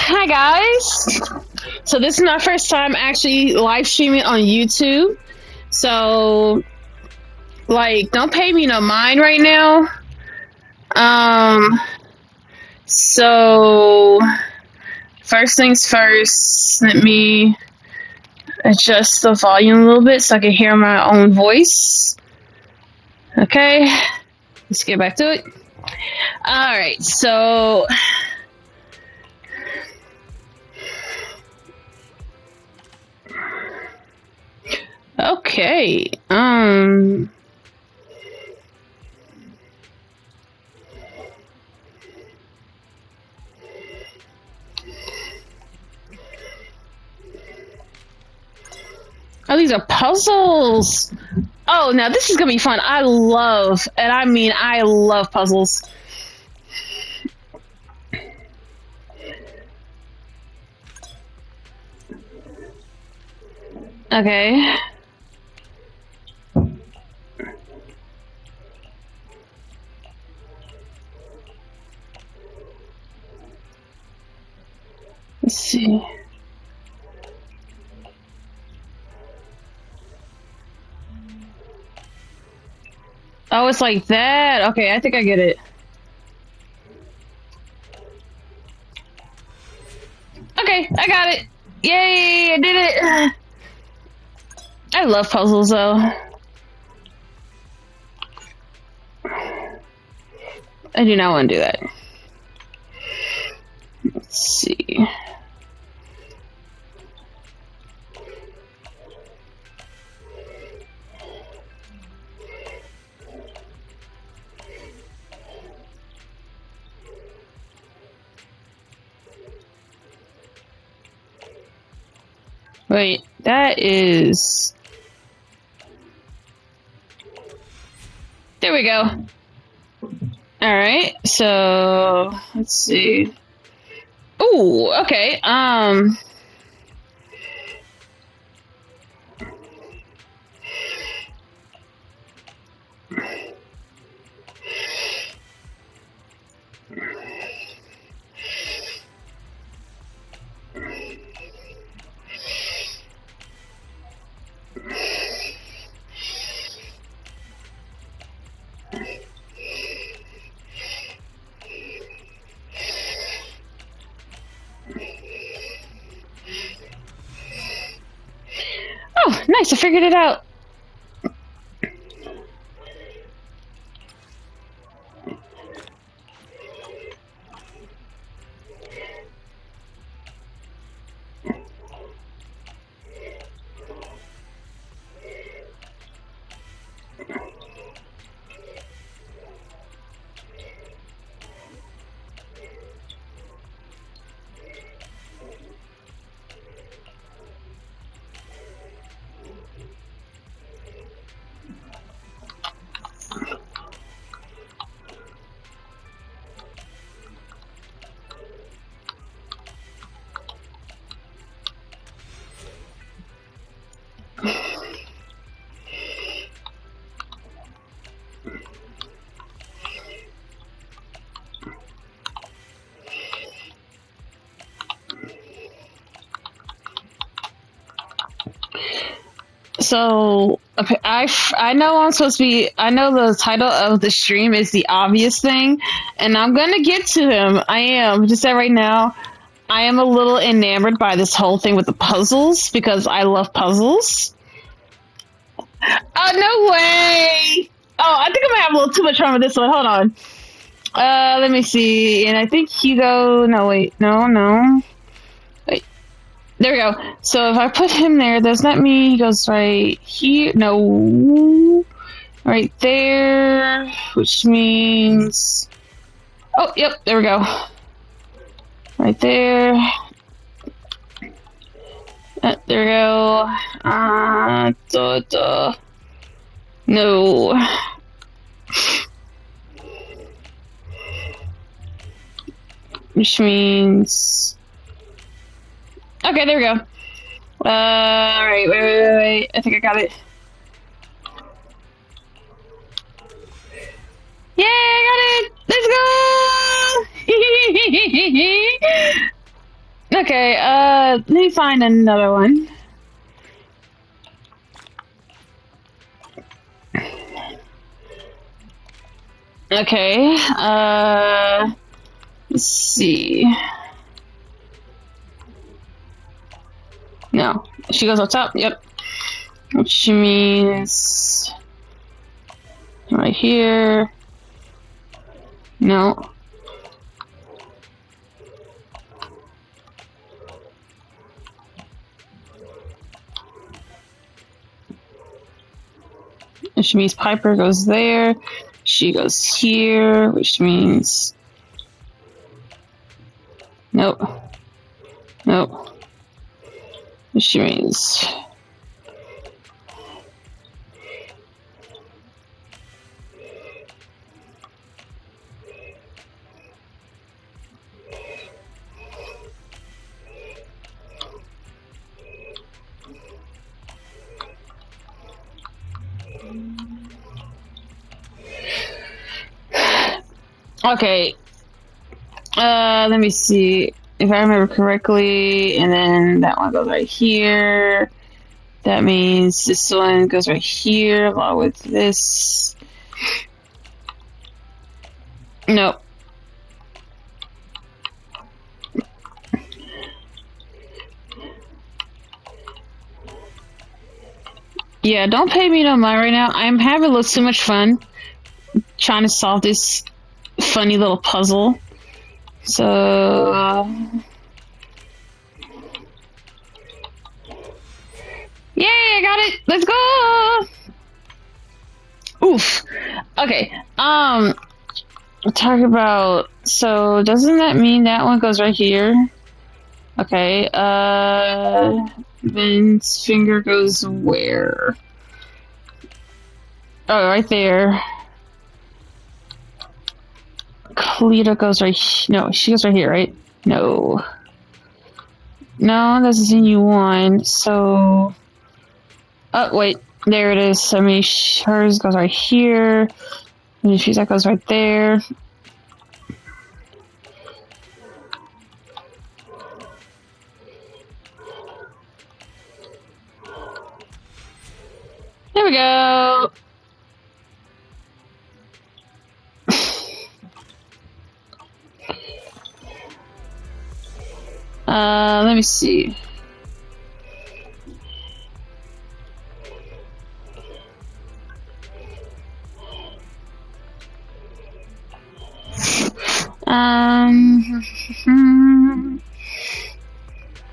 Hi guys. So this is my first time actually live streaming on YouTube. So like don't pay me no mind right now. Um so first things first, let me adjust the volume a little bit so I can hear my own voice. Okay. Let's get back to it. Alright, so okay. Oh, these are puzzles. Oh, now this is gonna be fun. I love, and I mean I love puzzles. Okay. Let's see. Oh, it's like that. Okay, I think I get it. Okay, I got it. Yay, I did it. I love puzzles though. I do not want to do that. Let's see. Wait, that is... There we go. Alright, so... Let's see. Ooh, okay, Oh, nice, I figured it out. So I know I'm supposed to be. I know the title of the stream is the obvious thing, and I'm gonna get to him. I am. Just say right now, I am a little enamored by this whole thing with the puzzles because I love puzzles. Oh no way! Oh, I think I might have a little too much fun with this one. Hold on. Let me see. And I think Hugo. No, wait. No. Wait. There we go. So if I put him there, does that mean he goes right here? No. Right there. Which means... Oh, yep. There we go. Right there. There we go. No. Which means... Okay, there we go. Alright, wait. I think I got it. Yay, I got it! Let's go! Okay, let me find another one. Okay, let's see. No, she goes up top, yep. Which means right here. No. Which means Piper goes there. She goes here, which means... Nope. Nope. Which means... Okay. Let me see if I remember correctly, and then that one goes right here. That means this one goes right here along with this. Nope. Yeah, don't pay me no mind right now. I'm having a little too much fun trying to solve this funny little puzzle. So, yay, I got it. Let's go. Oof. Okay. Talk about, so doesn't that mean that one goes right here? Okay. Ben's finger goes where? Oh, right there. Cleta goes right. No, she goes right here, right? No. No, that's the thing you want. So. Oh, wait. There it is. I mean, hers goes right here. And she's that goes right there. There we go. Let me see.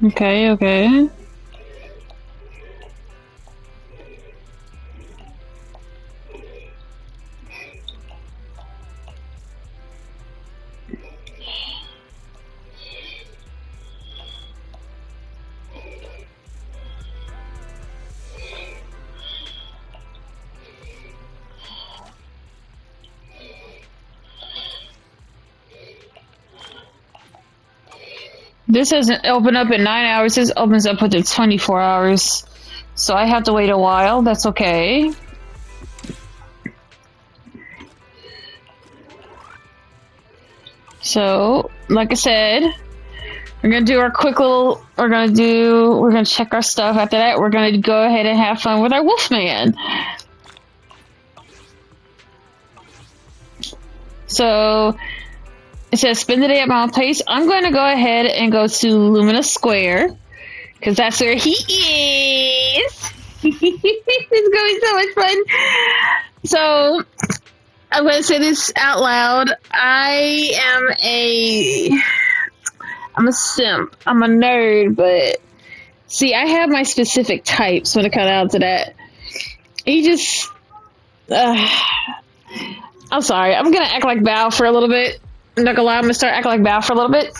Okay. This doesn't open up in 9 hours. This opens up within 24 hours. So I have to wait a while. That's okay. So, like I said, we're gonna do our quick little. We're gonna check our stuff. After that, we're gonna go ahead and have fun with our wolfman. So it says spend the day at my own place. I'm going to go ahead and go to Lumina Square because that's where he is. It's going to be so much fun. So I'm going to say this out loud. I'm a simp. I'm a nerd, but see, I have my specific types when it comes down to that. He just, I'm sorry. I'm going to act like Bao for a little bit. I'm not gonna lie, I'm gonna start acting like Bao for a little bit.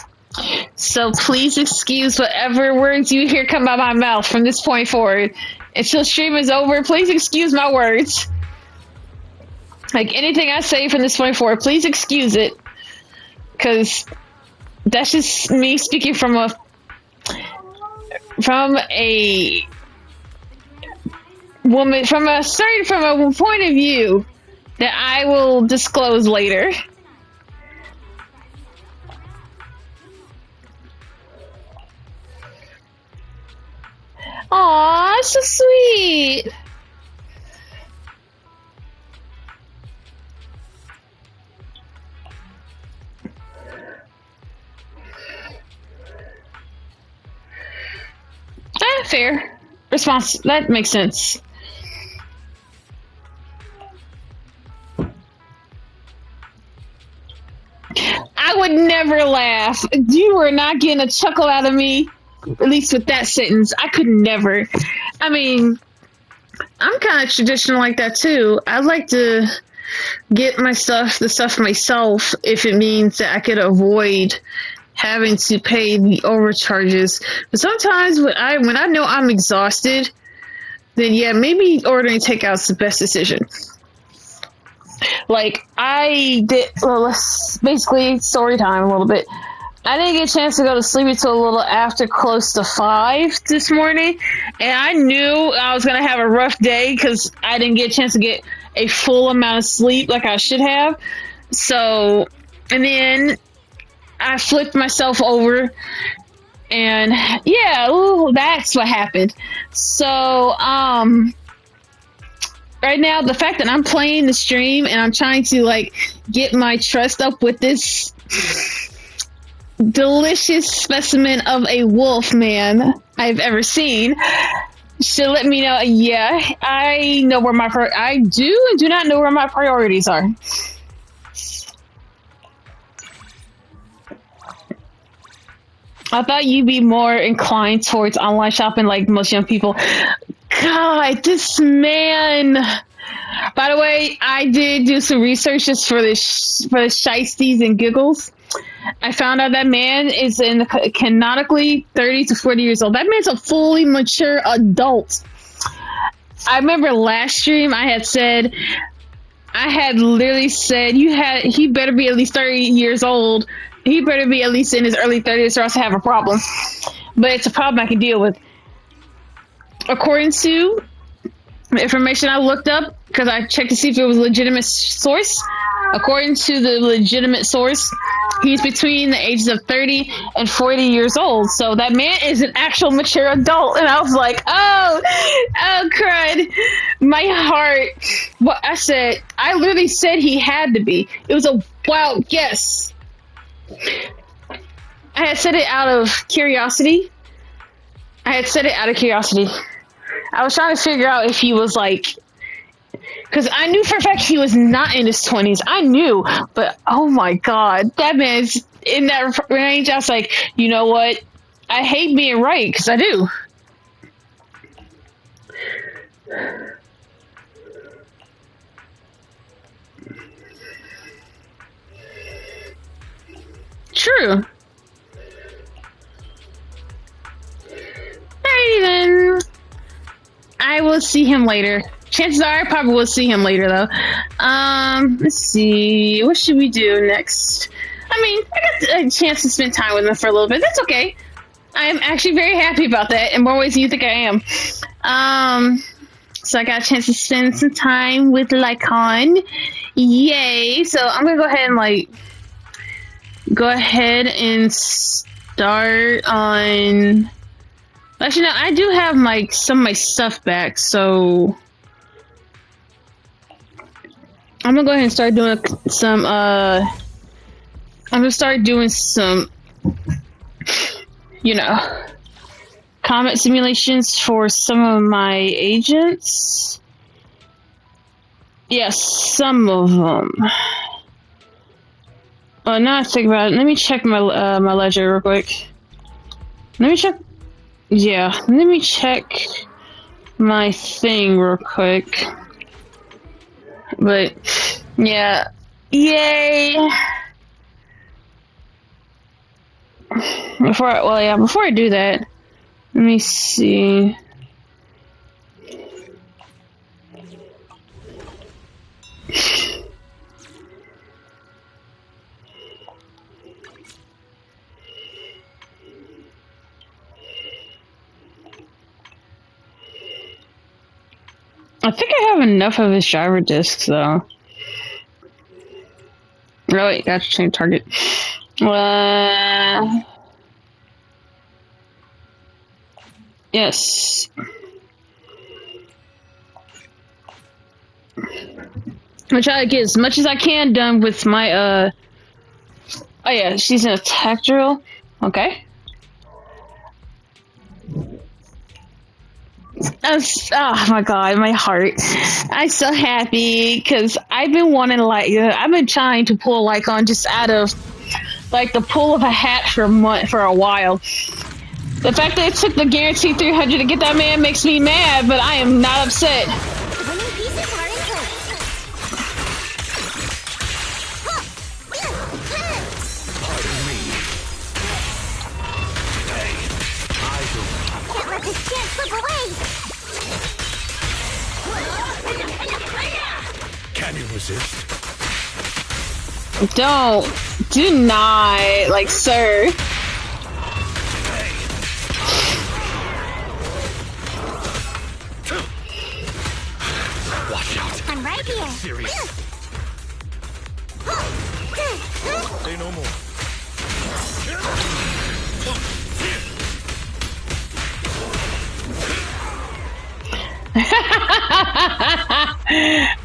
So please excuse whatever words you hear come out of my mouth from this point forward. Until stream is over, please excuse my words. Like anything I say from this point forward, please excuse it. Cause that's just me speaking from a woman, from a point of view that I will disclose later. Aw, so sweet. Fair response. That makes sense. I would never laugh. You were not getting a chuckle out of me, at least with that sentence. I could never. I mean, I'm kind of traditional like that too. I like to get the stuff myself, if it means that I could avoid having to pay the overcharges. But sometimes when I know I'm exhausted, then yeah, maybe ordering takeout's the best decision. Like I did, well, basically story time a little bit. I didn't get a chance to go to sleep until a little after close to 5 this morning, and I knew I was gonna have a rough day because I didn't get a chance to get a full amount of sleep like I should have. So, and then I flipped myself over, and yeah, ooh, that's what happened. So, right now, the fact that I'm playing the stream and I'm trying to like get my trust up with this delicious specimen of a wolf man I've ever seen should let me know. Yeah, I know where I do and do not know where my priorities are. I thought you'd be more inclined towards online shopping like most young people. God, this man. By the way, I did do some research just for the shiesties and giggles. I found out that man is canonically 30 to 40 years old. That man's a fully mature adult. I remember last stream I had literally said he better be at least 30 years old. He better be at least in his early 30s or else I have a problem. But it's a problem I can deal with. According to the information I looked up, because I checked to see if it was a legitimate source. According to the legitimate source, he's between the ages of 30 and 40 years old. So that man is an actual mature adult. And I was like, oh, crud. My heart. What I literally said he had to be. It was a wild guess. I had said it out of curiosity. I was trying to figure out if he was like, because I knew for a fact he was not in his 20s. I knew, but oh my god, that man's in that range. I was like, you know what? I hate being right, because I do. True. Alrighty then. I will see him later. Chances are I probably will see him later, though. Let's see. What should we do next? I mean, I got a chance to spend time with him for a little bit. That's okay. I'm actually very happy about that in more ways than you think I am. So I got a chance to spend some time with Lycon. Yay. So I'm going to go ahead and start on... Actually, no, I do have some of my stuff back, so... I'm gonna go ahead and start doing some, I'm gonna start doing some, combat simulations for some of my agents. Yes, some of them. Now I think about it, let me check my ledger real quick. Let me check my thing real quick. But, yeah. Yay! Before I do that, let me see. I think I have enough of his driver discs, though. Really? Gotta change target. Yes. I'm trying to get as much as I can done with my oh yeah, she's an attack drill. Okay. Oh my god, my heart. I'm so happy because I've been wanting like I've been trying to pull like on just out of like the pull of a hat for a while. The fact that it took the guaranteed 300 to get that man makes me mad, but I am not upset. Winning pieces are in place. Pardon me. Hey, I don't. Can't let this chance slip away. Can you resist? Do not, like, sir. Watch out. I'm right here. Serious. Say no more.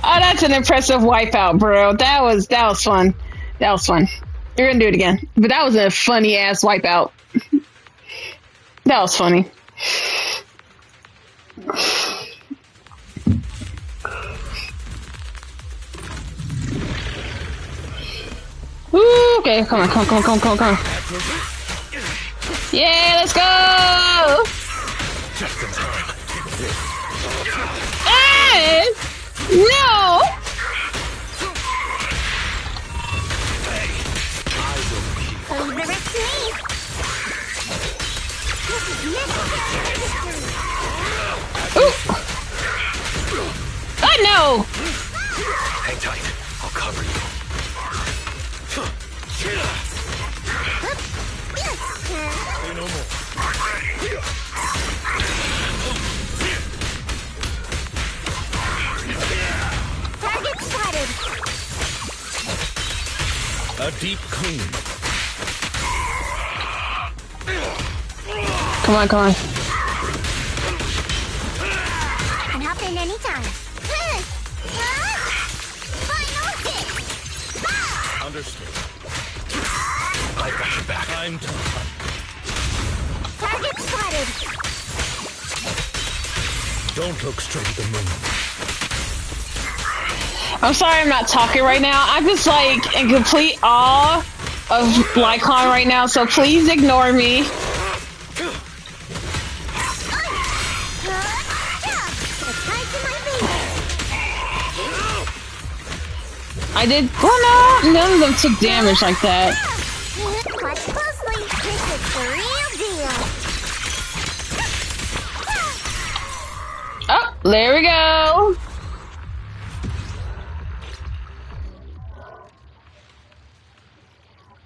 Oh, that's an impressive wipeout, bro. That was fun. That was fun. You're gonna do it again. But that was a funny ass wipeout. That was funny. Ooh, okay, come on. Yeah, let's go! Just in time. Hey! No! Leave the rest to me. This is necessary. Ooh! Oh no! Hang tight. I'll cover you. Say no more. Target spotted. A deep clean. Come on. Can hop in anytime. Final hit. Understood. I got your back. Time to hunt. Target spotted. Don't look straight at the moon. I'm sorry I'm not talking right now. I'm just like in complete awe of Lycon right now, so please ignore me. I did. Oh no! None of them took damage like that. Watch closely. This is the real deal. Oh, there we go.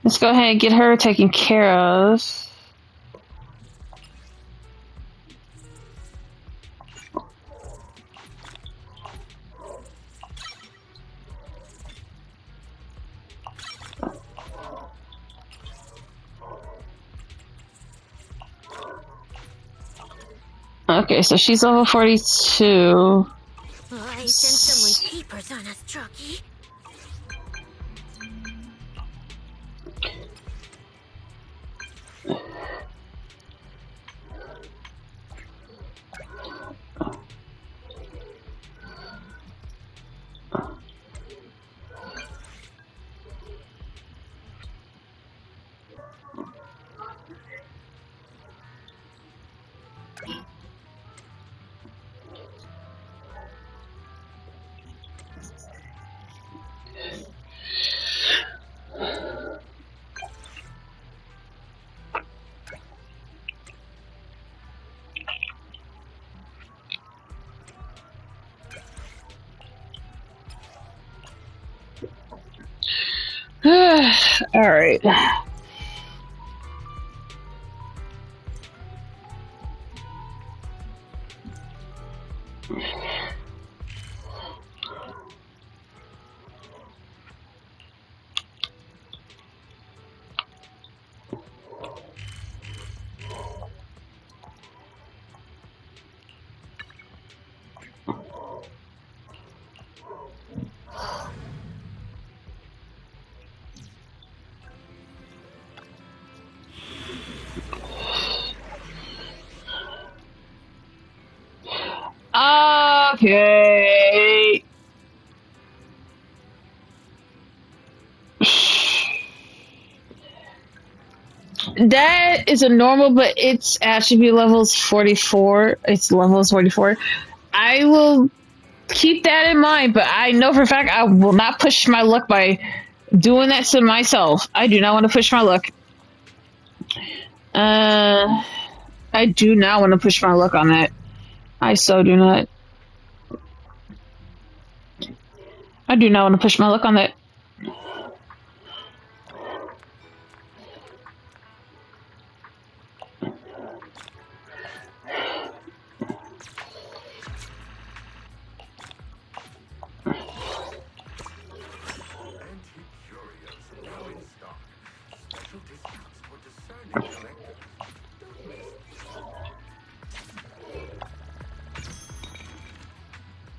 Let's go ahead and get her taken care of. Okay, so she's level 42. I sense someone's keepers on us, Trucky. All right. Okay. That is a normal, but its attribute level is 44. Its level is 44. I will keep that in mind, but I know for a fact I will not push my luck by doing that to myself. I do not want to push my luck. I do not want to push my luck on that. I so do not. I do not want to push my luck on that.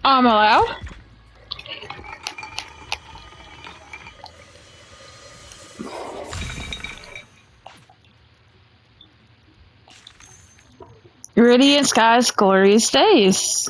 I'm allowed. Radiant skies, glorious days.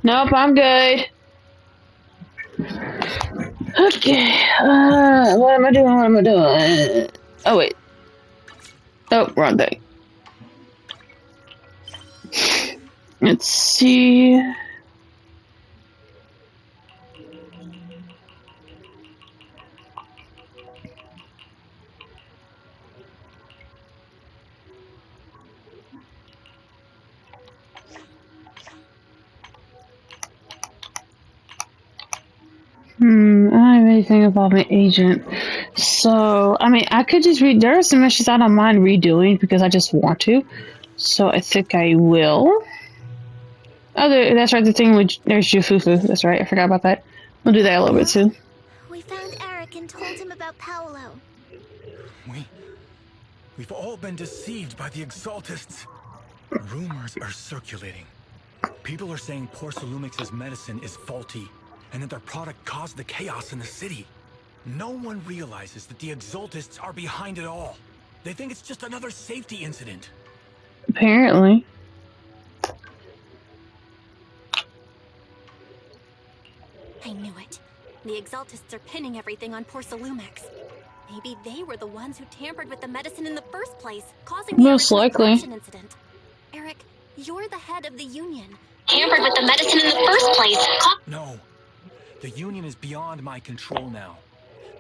Nope, I'm good. Okay. What am I doing? What am I doing? Oh wait. Oh, wrong thing. Let's see. I don't have anything about my agent. So, I mean, I could just read. There are some missions I don't mind redoing because I just want to. So, I think I will. Oh, that's right. The thing with there's Jufufu. That's right. I forgot about that. We'll do that a little bit too. We found Eric and told him about Paolo. We've all been deceived by the Exaltists. Rumors are circulating. People are saying Porcelumix's medicine is faulty, and that their product caused the chaos in the city. No one realizes that the Exaltists are behind it all. They think it's just another safety incident. Apparently. I knew it. The Exaltists are pinning everything on Porcelumix. Maybe they were the ones who tampered with the medicine in the first place, causing the Most original likely. corruption incident. Eric, you're the head of the Union. Tampered with the medicine in the first place. No. The Union is beyond my control now.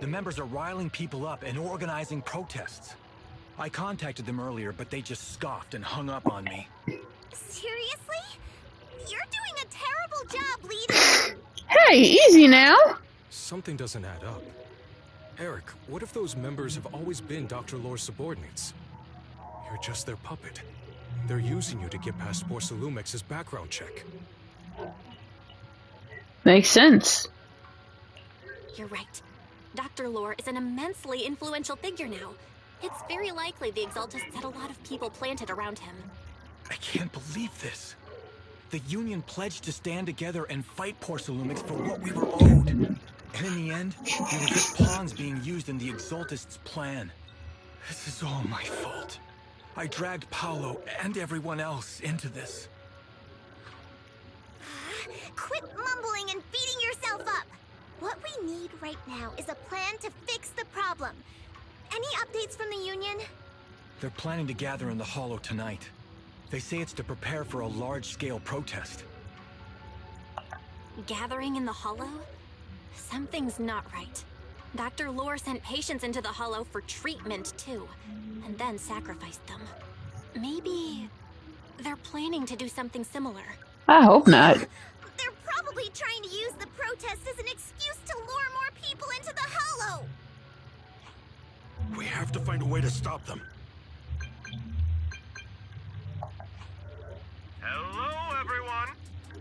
The members are riling people up and organizing protests. I contacted them earlier, but they just scoffed and hung up on me. Seriously? You're doing a terrible job leading. Hey, easy now. Something doesn't add up. Eric, what if those members have always been Dr. Lore's subordinates? You're just their puppet. They're using you to get past Porcelumix's background check. Makes sense. You're right. Dr. Lore is an immensely influential figure now. It's very likely the Exaltists had a lot of people planted around him. I can't believe this. The Union pledged to stand together and fight Porcelumix for what we were owed. And in the end, we were just pawns being used in the Exaltists' plan. This is all my fault. I dragged Paolo and everyone else into this. Quit mumbling and beating yourself up! What we need right now is a plan to fix the problem. Any updates from the Union? They're planning to gather in the Hollow tonight. They say it's to prepare for a large-scale protest. Gathering in the Hollow? Something's not right. Dr. Lore sent patients into the Hollow for treatment, too, and then sacrificed them. Maybe they're planning to do something similar. I hope not. They're probably trying to use the protest as an excuse to lure more people into the Hollow. We have to find a way to stop them. Hello, everyone.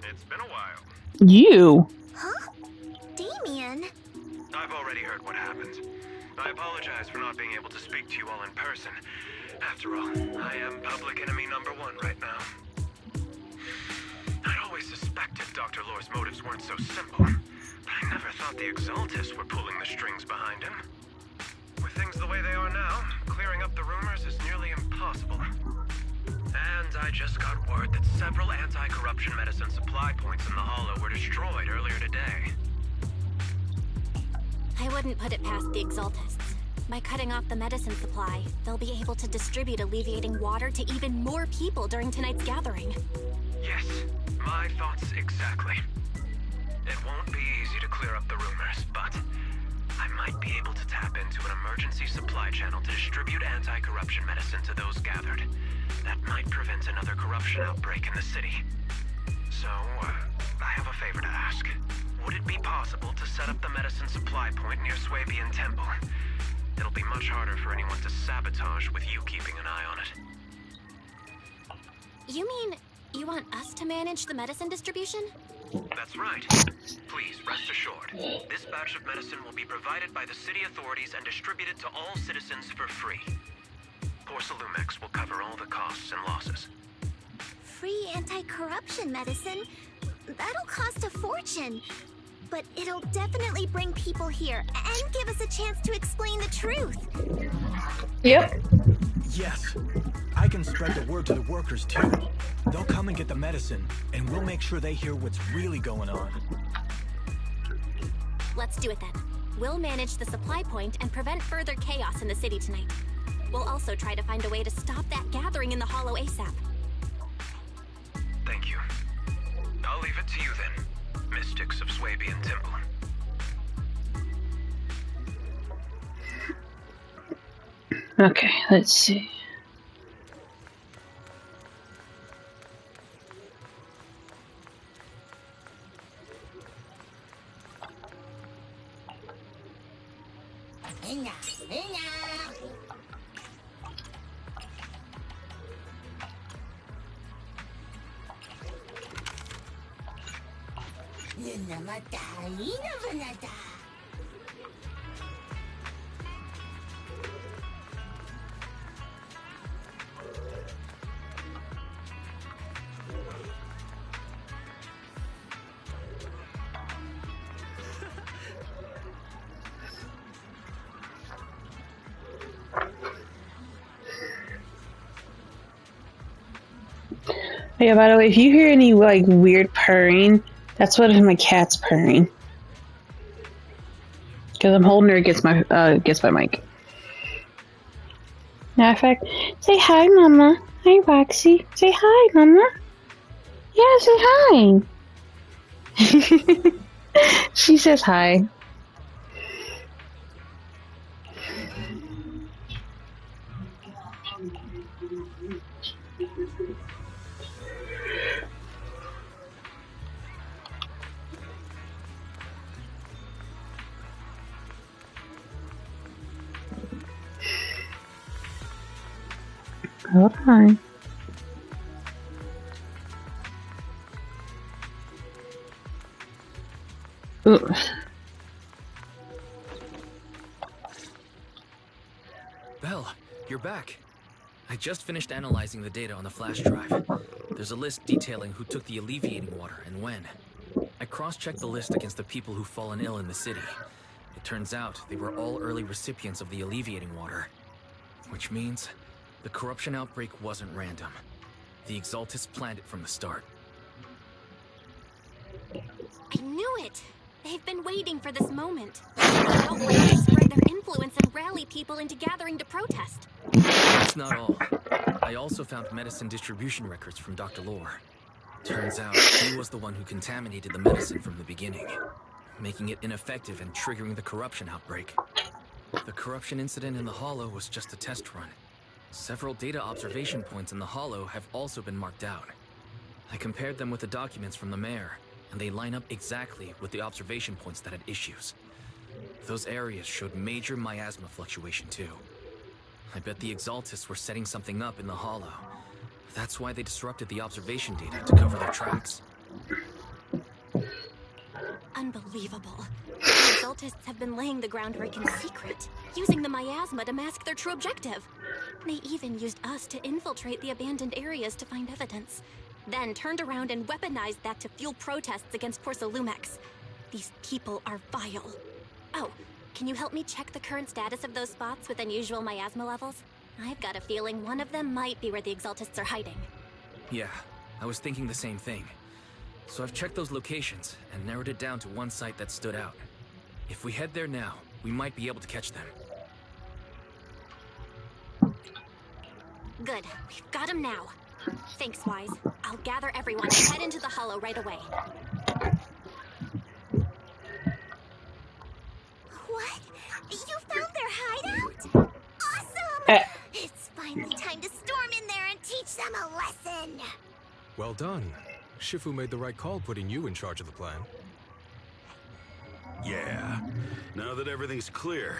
It's been a while. You. Huh? Damien? I've already heard what happened. I apologize for not being able to speak to you all in person. After all, I am public enemy #1 right now. I'd always suspected Dr. Lore's motives weren't so simple, but I never thought the Exaltists were pulling the strings behind him. With things the way they are now, clearing up the rumors is nearly impossible. And I just got word that several anti-corruption medicine supply points in the Hollow were destroyed earlier today. I wouldn't put it past the Exaltists. By cutting off the medicine supply, they'll be able to distribute alleviating water to even more people during tonight's gathering. Yes, my thoughts exactly. It won't be easy to clear up the rumors, but I might be able to tap into an emergency supply channel to distribute anti-corruption medicine to those gathered. That might prevent another corruption outbreak in the city. So, I have a favor to ask. Would it be possible to set up the medicine supply point near Swabian Temple? It'll be much harder for anyone to sabotage with you keeping an eye on it. You mean you want us to manage the medicine distribution? That's right. Please, rest assured. This batch of medicine will be provided by the city authorities and distributed to all citizens for free. Porcelumex will cover all the costs and losses. Free anti-corruption medicine? That'll cost a fortune. But it'll definitely bring people here and give us a chance to explain the truth. Yep. Yes. I can spread the word to the workers, too. They'll come and get the medicine, and we'll make sure they hear what's really going on. Let's do it then. We'll manage the supply point and prevent further chaos in the city tonight. We'll also try to find a way to stop that gathering in the Hollow ASAP. Thank you. I'll leave it to you then, mystics of Swabian Temple. Okay, let's see. Yeah, by the way, if you hear any, like, weird purring, that's one of my cat's purring. Because I'm holding her against my mic. Matter of fact, say hi, Mama. Hi, Roxy. Say hi, Mama. Yeah, say hi. She says hi. Hold on. Ooh. Belle, you're back. I just finished analyzing the data on the flash drive. There's a list detailing who took the alleviating water and when. I cross-checked the list against the people who've fallen ill in the city. It turns out they were all early recipients of the alleviating water. Which means the corruption outbreak wasn't random. The Exaltists planned it from the start. I knew it! They've been waiting for this moment. They don't want to spread their influence and rally people into gathering to protest. That's not all. I also found medicine distribution records from Dr. Lore. Turns out he was the one who contaminated the medicine from the beginning, making it ineffective and triggering the corruption outbreak. The corruption incident in the Hollow was just a test run. Several data observation points in the Hollow have also been marked out. I compared them with the documents from the mayor, and they line up exactly with the observation points that had issues. Those areas showed major miasma fluctuation too. I bet the Exaltists were setting something up in the Hollow. That's why they disrupted the observation data to cover their tracks. Unbelievable. The Exaltists have been laying the groundwork in secret, using the miasma to mask their true objective. They even used us to infiltrate the abandoned areas to find evidence, then turned around and weaponized that to fuel protests against Porcelumex. These people are vile. Oh, can you help me check the current status of those spots with unusual miasma levels? I've got a feeling one of them might be where the Exaltists are hiding. Yeah, I was thinking the same thing. So I've checked those locations and narrowed it down to one site that stood out. If we head there now, we might be able to catch them. Good, we've got him now. Thanks, Wise. I'll gather everyone and head into the Hollow right away. What? You found their hideout? Awesome! It's finally time to storm in there and teach them a lesson. Well done. Shifu made the right call putting you in charge of the plan. Yeah. Now that everything's clear,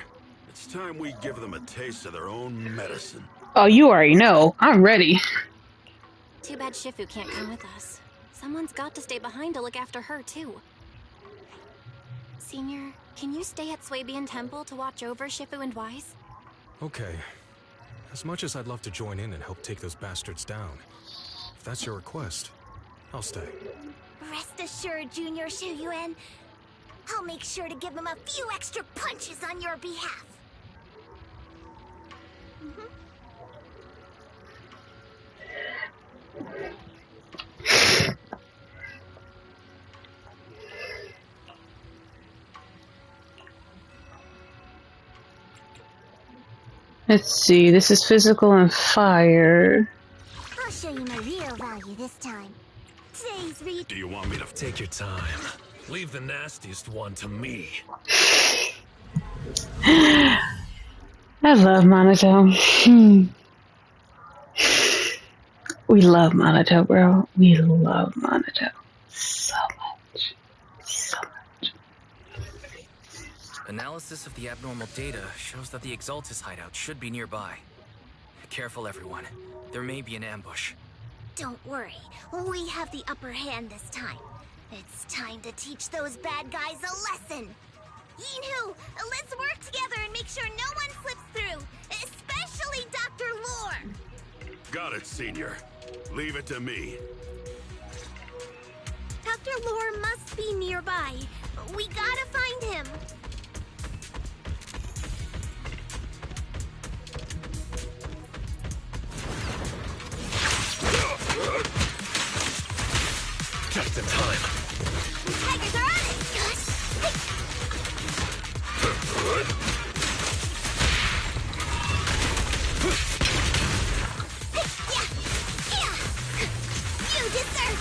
it's time we give them a taste of their own medicine. Oh, you already know. I'm ready. Too bad Shifu can't come with us. Someone's got to stay behind to look after her, too. Senior, can you stay at Swabian Temple to watch over Shifu and Wise? Okay. As much as I'd love to join in and help take those bastards down, if that's your request, I'll stay. Rest assured, Junior Shuyuan. I'll make sure to give them a few extra punches on your behalf. Let's see, this is physical and fire. I'll show you my real value this time. Today's read. Do you want me to Take your time. Leave the nastiest one to me. I love Monato. We love Monato, bro. We love Monato. So much. So much. Analysis of the abnormal data shows that the Exaltis hideout should be nearby. Careful, everyone. There may be an ambush. Don't worry, we have the upper hand this time. It's time to teach those bad guys a lesson. Yinhu, let's work together and make sure no one slips through, especially Dr. Lore. Got it, Senior. Leave it to me. Dr. Lore must be nearby. We gotta find him. Just in time. Tigers are on it! You deserve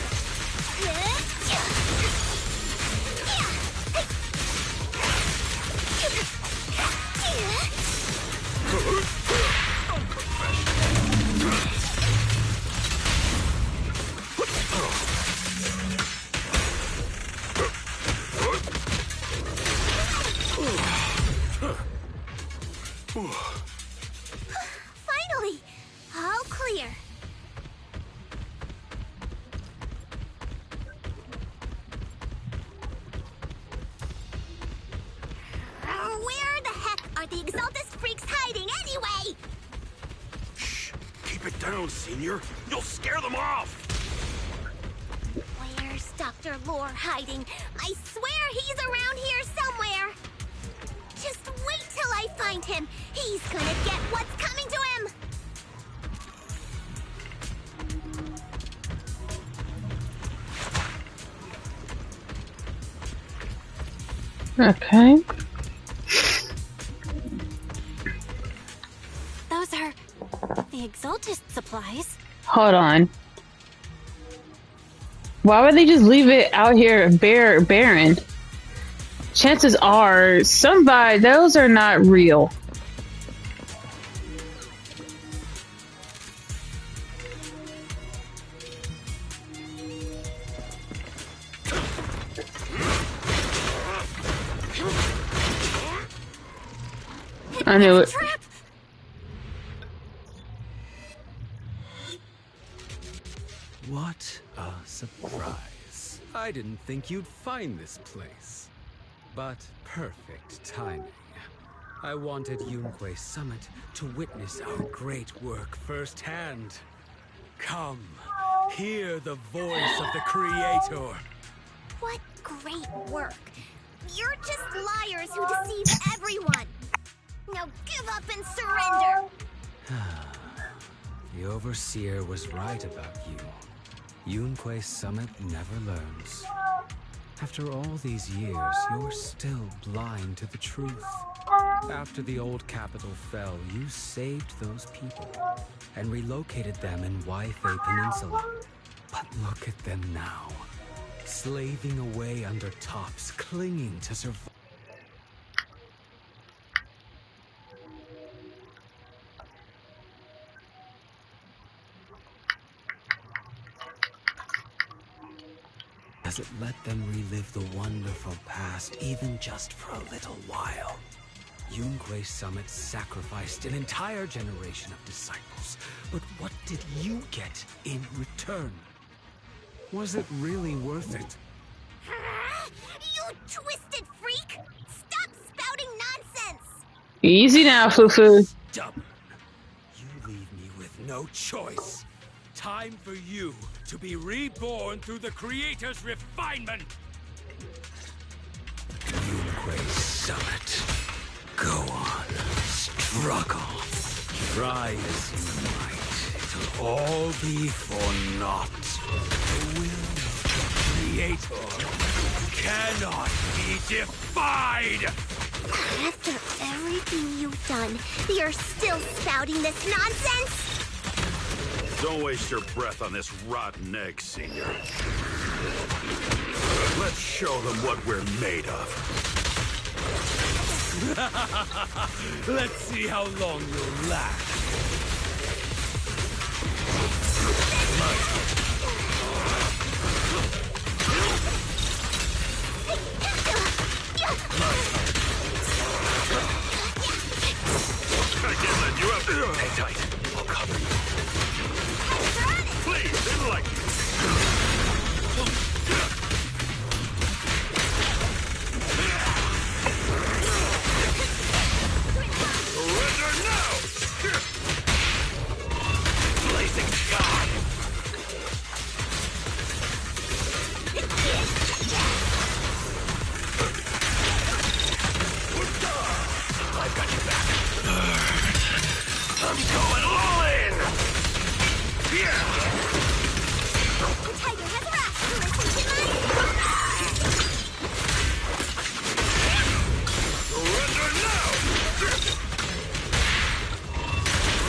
Finally! All clear. Where the heck are the Exaltus freaks hiding anyway? Shh. Keep it down, Senior. You'll scare them off. Where's Dr. Lore hiding? I swear he's around here somewhere. Just wait till I find him. He's gonna get what's coming to him. Okay. The Exaltist supplies? Hold on. Why would they just leave it out here barren? Chances are, those are not real. I knew it. What a surprise. I didn't think you'd find this place. But perfect timing. I wanted Yunque Summit to witness our great work firsthand. Come, hear the voice of the Creator. What great work. You're just liars who deceive everyone. Now give up and surrender. The Overseer was right about you. Yunque Summit never learns. After all these years, you're still blind to the truth. After the old capital fell, you saved those people and relocated them in Waifei Peninsula. But look at them now, slaving away under tops, clinging to survive. Does it let them relive the wonderful past, even just for a little while? Yunque Summit sacrificed an entire generation of disciples, but what did you get in return? Was it really worth it? You twisted freak! Stop spouting nonsense! Easy now, Fufu. Stubborn. You leave me with no choice. Time for you to be reborn through the Creator's refinement! Yunque Summit. Go on. Struggle. Try as you might. It'll all be for naught. The will of the Creator cannot be defied! After everything you've done, you're still spouting this nonsense? Don't waste your breath on this rotten egg, Senior. Let's show them what we're made of. Let's see how long you'll last. I can't let you up. Hang tight. I'll cover you. Please, didn't like you. Surrender now! Blazing sky! I've got your back. I'm going all in! Yeah! Tiger has a rat! Listen to my... Surrender now!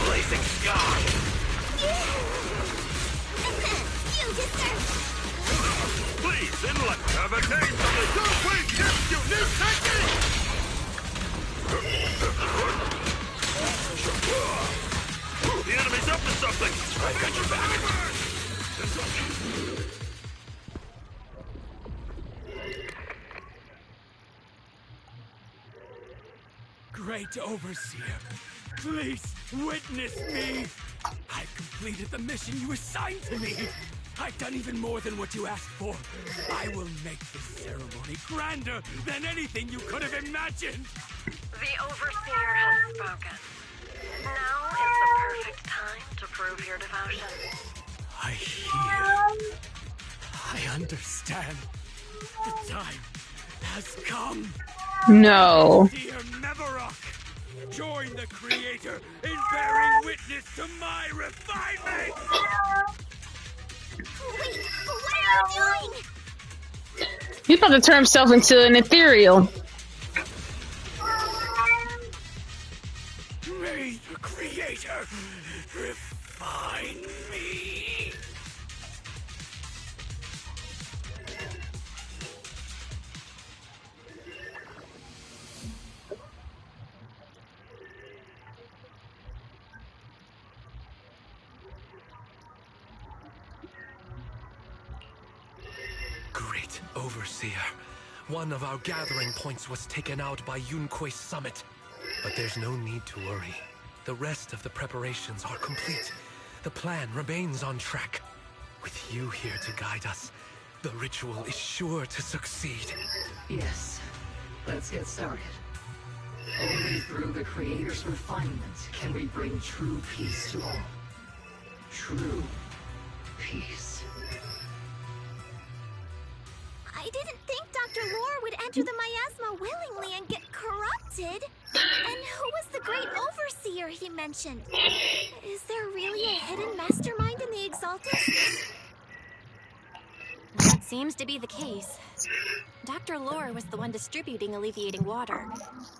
Blazing sky! You deserve... Please, inlet! Have a taste of the two-way gift, you new technique! The enemy's up to something! I've got your back. Great Overseer, please witness me! I've completed the mission you assigned to me! I've done even more than what you asked for. I will make this ceremony grander than anything you could have imagined! The Overseer has spoken. Now is the perfect time to prove your devotion. I hear. I understand. The time has come. No. Dear Mevarok, join the Creator in bearing witness to my refinement! Wait, what are you doing? He's about to turn himself into an ethereal. May Only the Creator. Refine me. Great Overseer. One of our gathering points was taken out by Yunque's summit. But there's no need to worry. The rest of the preparations are complete. The plan remains on track. With you here to guide us, the ritual is sure to succeed. Yes. Let's get started. Only through the Creator's refinement can we bring true peace to all. True peace. I didn't think Dr. Lore would enter the miasma willingly and get corrupted. And who was the great overseer he mentioned? Is there really a hidden mastermind in the Exaltus? That seems to be the case. Dr. Lore was the one distributing alleviating water,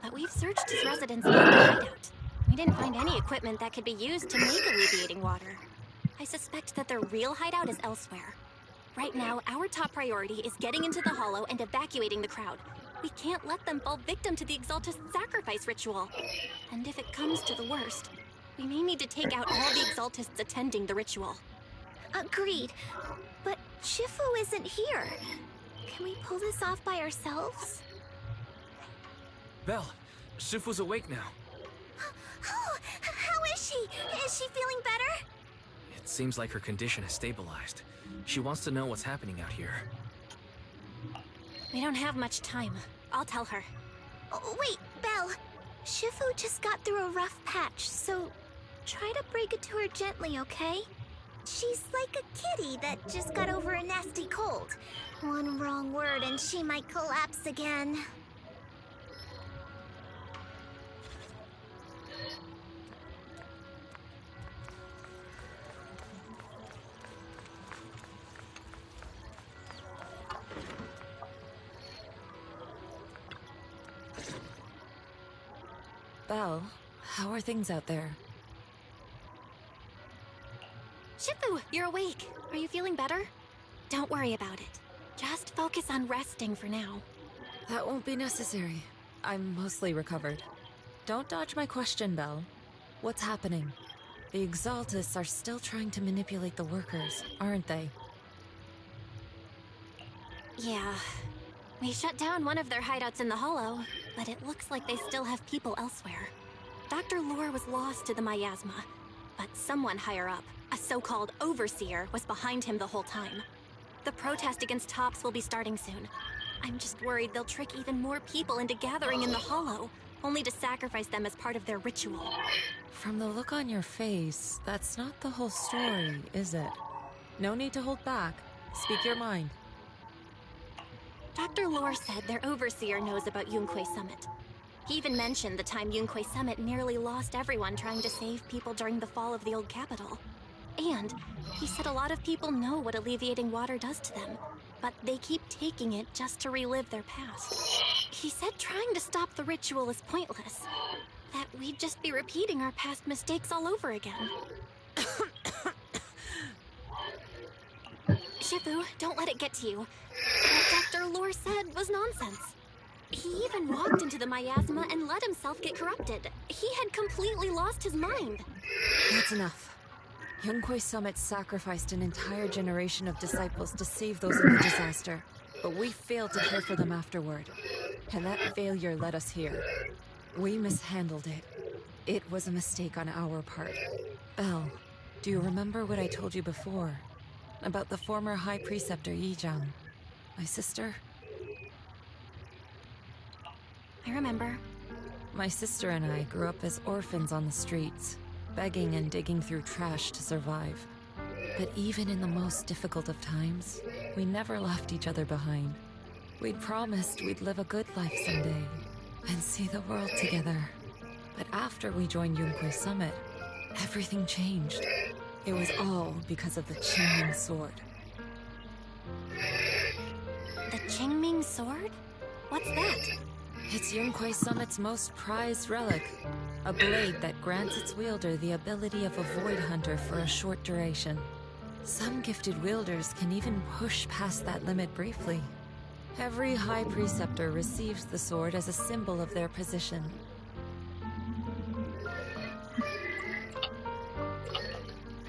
but we've searched his residence and the hideout. We didn't find any equipment that could be used to make alleviating water. I suspect that their real hideout is elsewhere. Right now, our top priority is getting into the Hollow and evacuating the crowd. We can't let them fall victim to the Exaltus sacrifice ritual. And if it comes to the worst, we may need to take out all the Exaltists attending the ritual. Agreed. But Shifu isn't here. Can we pull this off by ourselves? Belle, Shifu's awake now. Oh, how is she? Is she feeling better? It seems like her condition has stabilized. She wants to know what's happening out here. We don't have much time. I'll tell her. Oh, wait, Belle. Shifu just got through a rough patch, so try to break it to her gently, okay? She's like a kitty that just got over a nasty cold. One wrong word and she might collapse again. Belle, how are things out there? Shifu, you're awake. Are you feeling better? Don't worry about it. Just focus on resting for now. That won't be necessary. I'm mostly recovered. Don't dodge my question, Belle. What's happening? The Exaltus are still trying to manipulate the workers, aren't they? Yeah. We shut down one of their hideouts in the Hollow, but it looks like they still have people elsewhere. Dr. Lore was lost to the miasma, but someone higher up, a so-called overseer, was behind him the whole time. The protest against Tops will be starting soon. I'm just worried they'll trick even more people into gathering in the Hollow, only to sacrifice them as part of their ritual. From the look on your face, that's not the whole story, is it? No need to hold back. Speak your mind. Dr. Lore said their overseer knows about Yunque's summit. He even mentioned the time Yunque's summit nearly lost everyone trying to save people during the fall of the old capital. And he said a lot of people know what alleviating water does to them, but they keep taking it just to relive their past. He said trying to stop the ritual is pointless, that we'd just be repeating our past mistakes all over again. Shifu, don't let it get to you. What Dr. Lore said was nonsense. He even walked into the miasma and let himself get corrupted. He had completely lost his mind. That's enough. Yunque's summit sacrificed an entire generation of disciples to save those in the disaster, but we failed to care for them afterward. And that failure led us here. We mishandled it. It was a mistake on our part. Belle, do you remember what I told you before? About the former High Preceptor Yizhang, my sister? I remember. My sister and I grew up as orphans on the streets, begging and digging through trash to survive. But even in the most difficult of times, we never left each other behind. We'd promised we'd live a good life someday, and see the world together. But after we joined Yunque's summit, everything changed. It was all because of the Qingming sword. The Qingming sword? What's that? It's Yunquei Summit's most prized relic. A blade that grants its wielder the ability of a void hunter for a short duration. Some gifted wielders can even push past that limit briefly. Every High Preceptor receives the sword as a symbol of their position.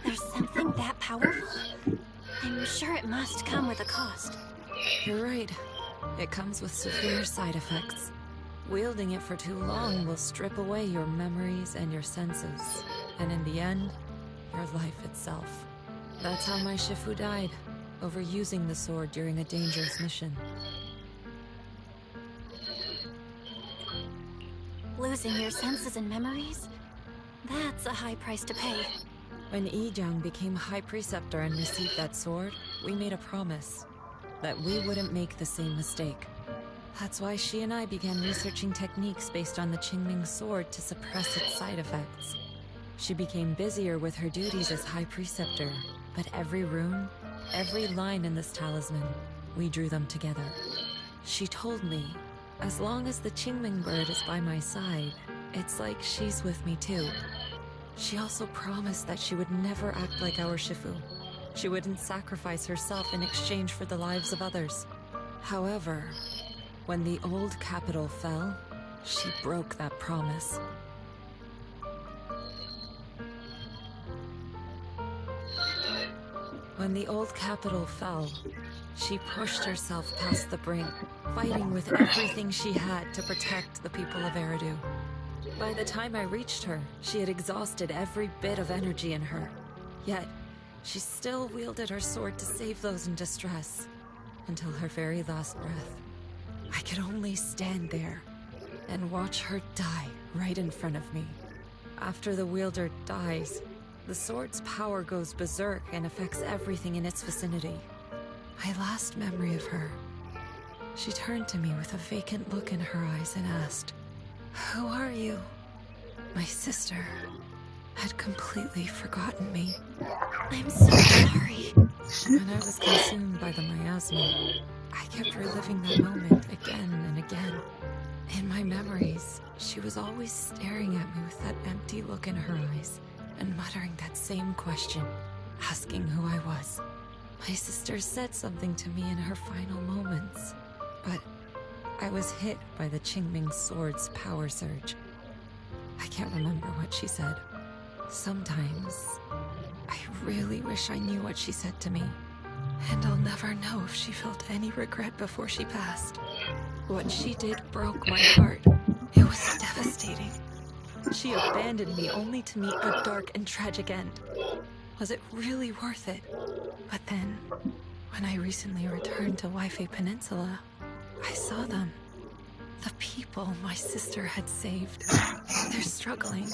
There's something that powerful? I'm sure it must come with a cost. You're right. It comes with severe side effects. Wielding it for too long will strip away your memories and your senses. And in the end, your life itself. That's how my Shifu died, overusing the sword during a dangerous mission. Losing your senses and memories? That's a high price to pay. When Yijang became High Preceptor and received that sword, we made a promise that we wouldn't make the same mistake. That's why she and I began researching techniques based on the Qingming sword to suppress its side effects. She became busier with her duties as High Preceptor, but every rune, every line in this talisman, we drew them together. She told me, as long as the Qingming bird is by my side, it's like she's with me too. She also promised that she would never act like our Shifu. She wouldn't sacrifice herself in exchange for the lives of others. However, when the old capital fell, she broke that promise. When the old capital fell, she pushed herself past the brink, fighting with everything she had to protect the people of Eridu. By the time I reached her, she had exhausted every bit of energy in her. Yet, she still wielded her sword to save those in distress, until her very last breath. I could only stand there and watch her die right in front of me. After the wielder dies, the sword's power goes berserk and affects everything in its vicinity. My last memory of her, she turned to me with a vacant look in her eyes and asked, "Who are you?" My sister had completely forgotten me. I'm so sorry. When I was consumed by the miasma, I kept reliving that moment again and again. In my memories, she was always staring at me with that empty look in her eyes and muttering that same question, asking who I was. My sister said something to me in her final moments, but I was hit by the Qingming sword's power surge. I can't remember what she said. Sometimes, I really wish I knew what she said to me. And I'll never know if she felt any regret before she passed. What she did broke my heart. It was devastating. She abandoned me only to meet a dark and tragic end. Was it really worth it? But then, when I recently returned to Waifei Peninsula, I saw them. The people my sister had saved. They're struggling,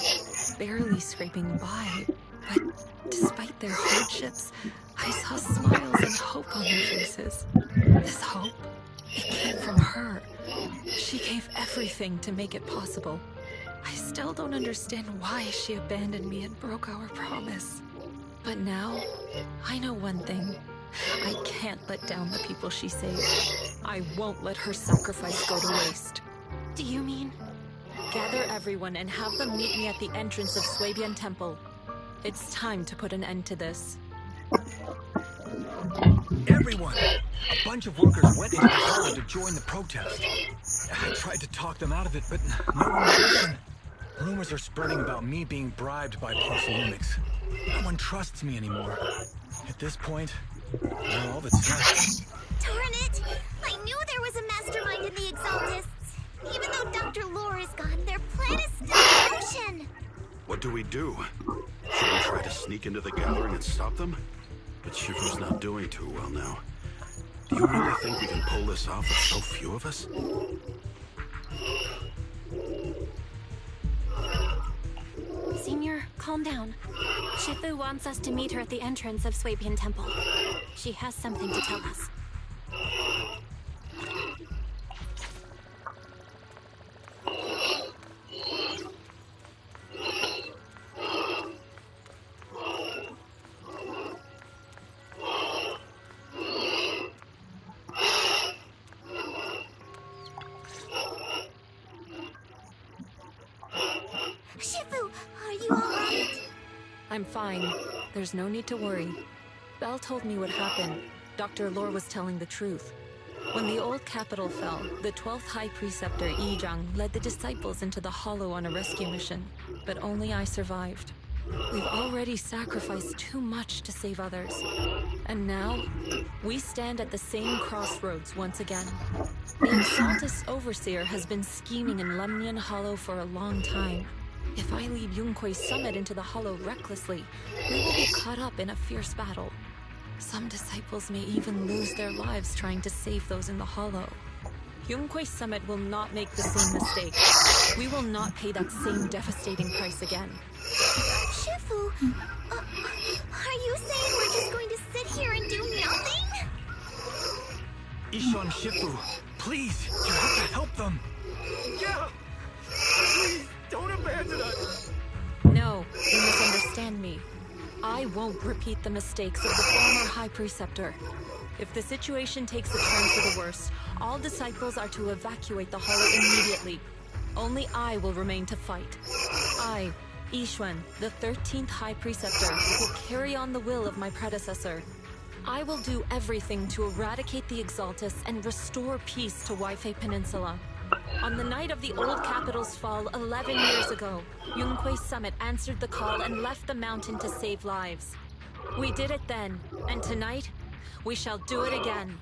barely scraping by. But despite their hardships, I saw smiles and hope on their faces. This hope, it came from her. She gave everything to make it possible. I still don't understand why she abandoned me and broke our promise. But now, I know one thing. I can't let down the people she saved. I won't let her sacrifice go to waste. Do you mean? Gather everyone and have them meet me at the entrance of Swabian Temple. It's time to put an end to this. Everyone! A bunch of workers went into the hollow to join the protest. I tried to talk them out of it, but no one would listen. Rumors are spreading about me being bribed by Porcelumix. No one trusts me anymore. At this point, we're all that's left. Darn it! I knew there was a mastermind in the Exaltists. Even though Dr. Lore is gone, their plan is still in motion. What do we do? Should we try to sneak into the gathering and stop them? But Shifu's not doing too well now. Do you really think we can pull this off with so few of us? Senior, calm down. Shifu wants us to meet her at the entrance of Swabian Temple. She has something to tell us. you alright? I'm fine. There's no need to worry. Belle told me what happened. Dr. Lore was telling the truth. When the old capital fell, the 12th High Preceptor Yi Zhang led the disciples into the Hollow on a rescue mission, but only I survived. We've already sacrificed too much to save others. And now, we stand at the same crossroads once again. The Exaltus Overseer has been scheming in Lemnian Hollow for a long time. If I lead Yunque's summit into the Hollow recklessly, we will be caught up in a fierce battle. Some disciples may even lose their lives trying to save those in the Hollow. Yunque's summit will not make the same mistake. We will not pay that same devastating price again. Shifu, are you saying we're just going to sit here and do nothing? Ishan, Shifu, please, you have to help them. Yeah! Please, don't abandon us! No, you misunderstand me. I won't repeat the mistakes of the former High Preceptor. If the situation takes a turn for the worse, all disciples are to evacuate the Hollow immediately. Only I will remain to fight. I, Yixuan, the 13th High Preceptor, will carry on the will of my predecessor. I will do everything to eradicate the Exaltus and restore peace to Weifei Peninsula. On the night of the old capital's fall 11 years ago, Yunque's summit answered the call and left the mountain to save lives. We did it then, and tonight, we shall do it again.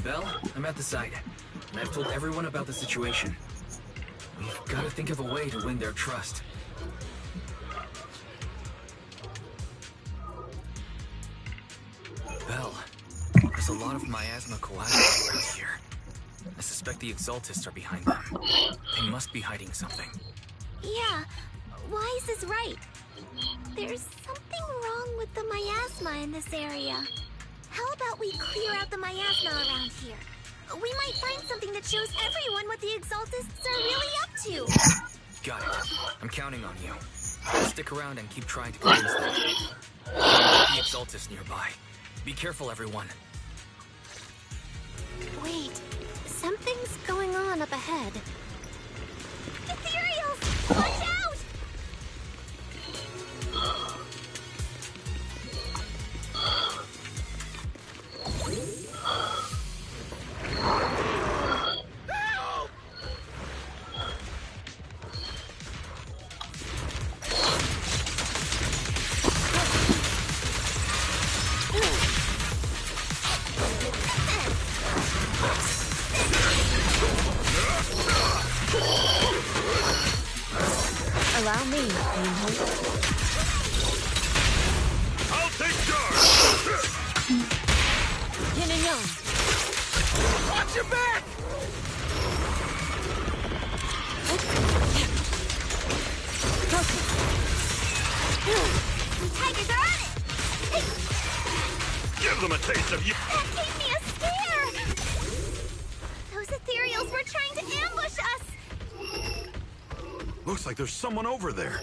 Belle, I'm at the site, and I've told everyone about the situation. We've got to think of a way to win their trust. Belle, there's a lot of miasma coagulating around here. I suspect the Exaltists are behind them. They must be hiding something. Yeah, Wise is right. There's something wrong with the miasma in this area. How about we clear out the miasma around here? We might find something that shows everyone what the Exaltists are really up to. Got it. I'm counting on you. Stick around and keep trying to convince them. The Exaltus nearby. Be careful, everyone. Wait, something's going on up ahead. Ethereals! Watch out! Allow me, Yunhui. I'll take charge! Yin and Yang. Watch your back! The tigers are on it! Give them a taste of you! That gave me a scare! Those ethereals were trying to ambush us! Looks like there's someone over there.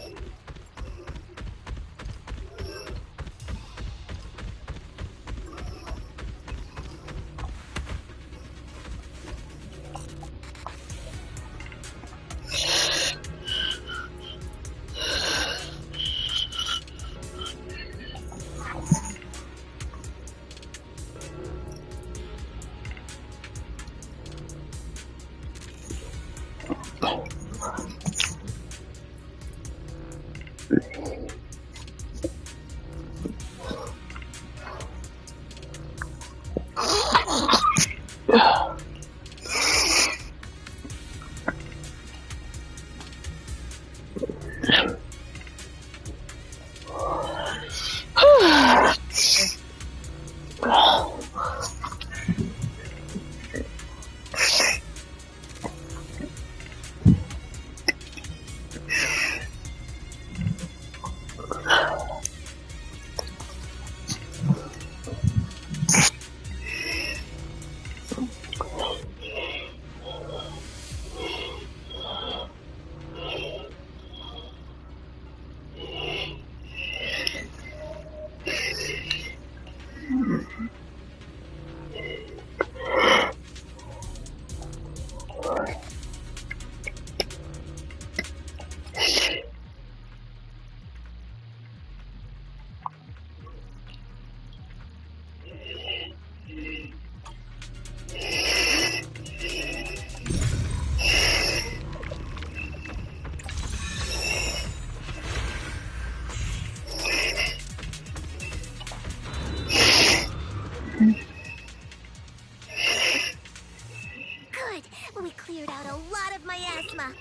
We cleared out a lot of miasma.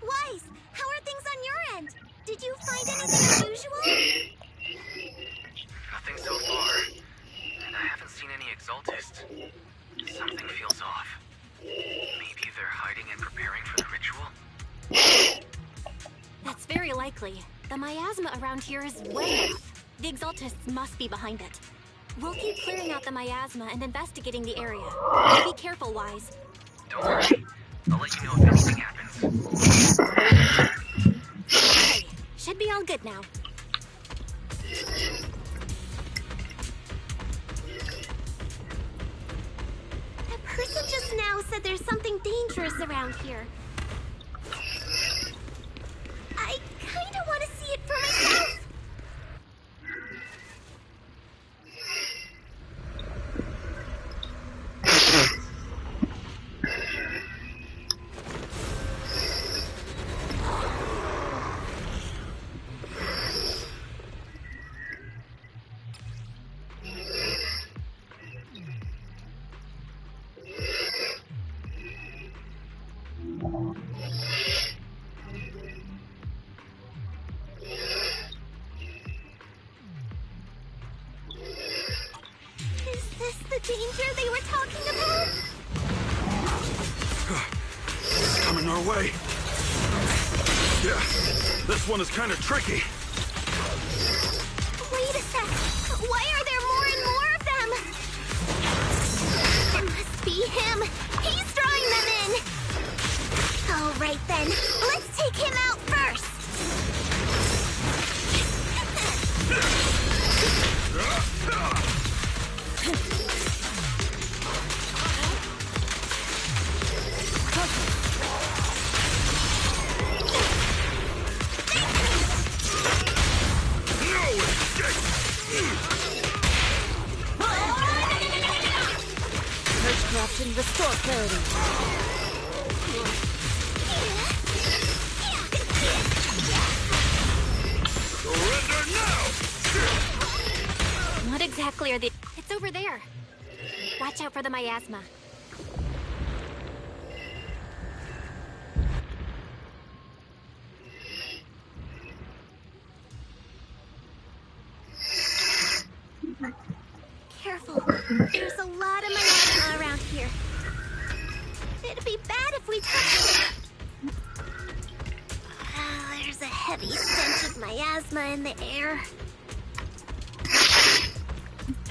Wise, how are things on your end? Did you find anything unusual? Nothing so far. And I haven't seen any exaltists. Something feels off. Maybe they're hiding and preparing for the ritual? That's very likely. The miasma around here is way off. The exaltists must be behind it. We'll keep clearing out the miasma and investigating the area. Be careful, Wise. Don't worry. I'll let you know if anything happens. Okay, should be all good now. That person just now said there's something dangerous around here. I kinda want to see it for myself. Danger they were talking about? It's coming our way. Yeah, this one is kind of tricky. Wait a sec. Why are there more and more of them? It must be him. He's drawing them in. All right then. Let's take him out first. Corruption, restore clarity. Surrender now! What exactly are they? It's over there. Watch out for the miasma. Careful. There's a lot of miasma around here. It'd be bad if we touched it. There's a heavy stench of miasma in the air.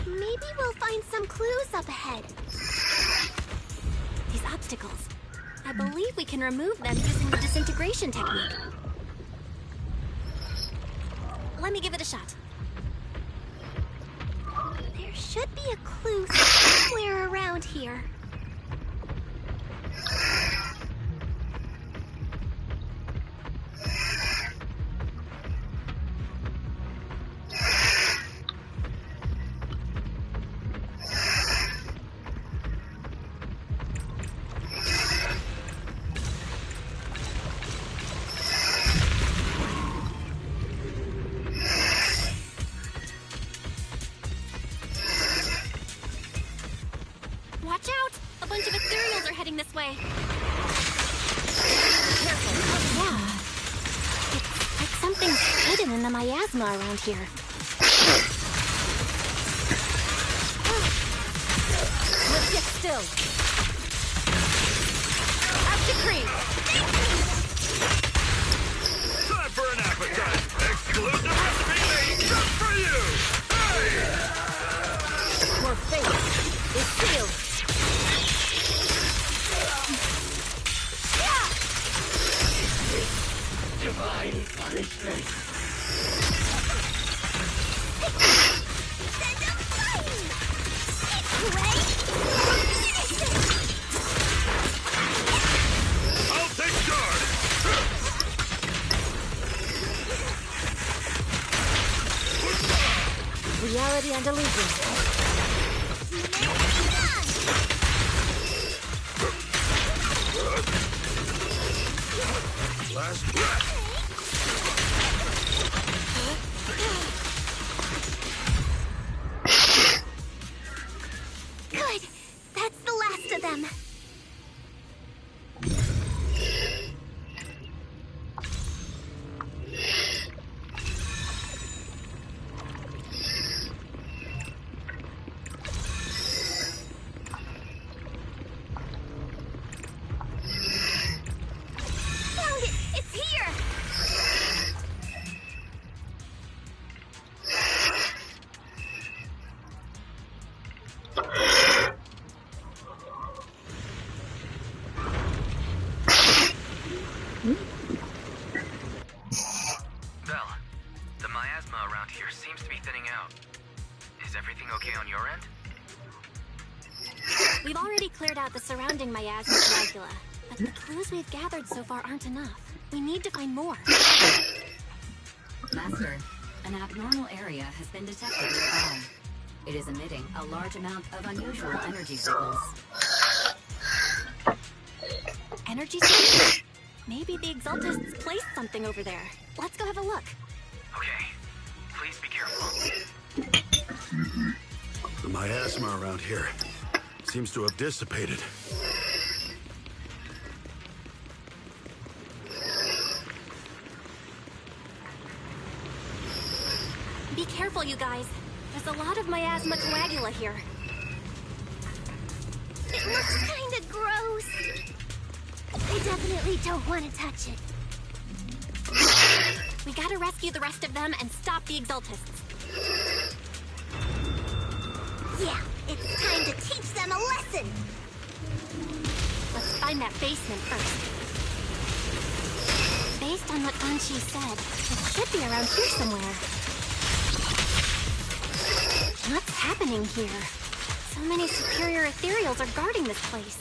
Maybe we'll find some clues up ahead. These obstacles. I believe we can remove them using the disintegration technique. Let me give it a shot. There should be a clue somewhere around here. Watch out! A bunch of ethereals are heading this way. Careful. Yeah. It's like something's hidden in the miasma around here. Let's get still. Active creep. Time for an appetite! Exclusive recipe made just for you! Hey! More faith is sealed. Divine punishment. Send him flying! Right? I'll take charge! Reality and illusion. Last breath. Good. That's the last of them. Belle, the miasma around here seems to be thinning out. Is everything okay on your end? We've already cleared out the surrounding miasma coagula, but the clues we've gathered so far aren't enough. We need to find more. Master, an abnormal area has been detected nearby. It is emitting a large amount of unusual energy signals. Energy signals? Maybe the Exaltists placed something over there. Let's go have a look. Okay. Please be careful. The miasma around here seems to have dissipated. Be careful, you guys. There's a lot of miasma coagula here. It looks kinda gross. I definitely don't want to touch it. We gotta rescue the rest of them and stop the Exaltists. Yeah, it's time to teach them a lesson. Let's find that basement first. Based on what Anchi said, it should be around here somewhere. What's happening here? So many superior ethereals are guarding this place.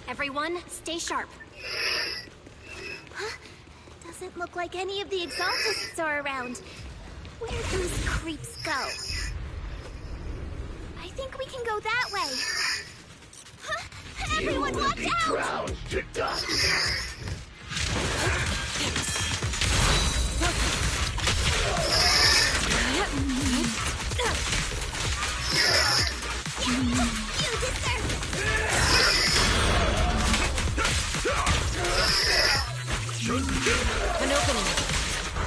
Everyone, stay sharp. Huh? Doesn't look like any of the Exaltists are around. Where'd those creeps go? I think we can go that way. Huh? Everyone, watch out! Drowned to dust. You deserve it! An opening.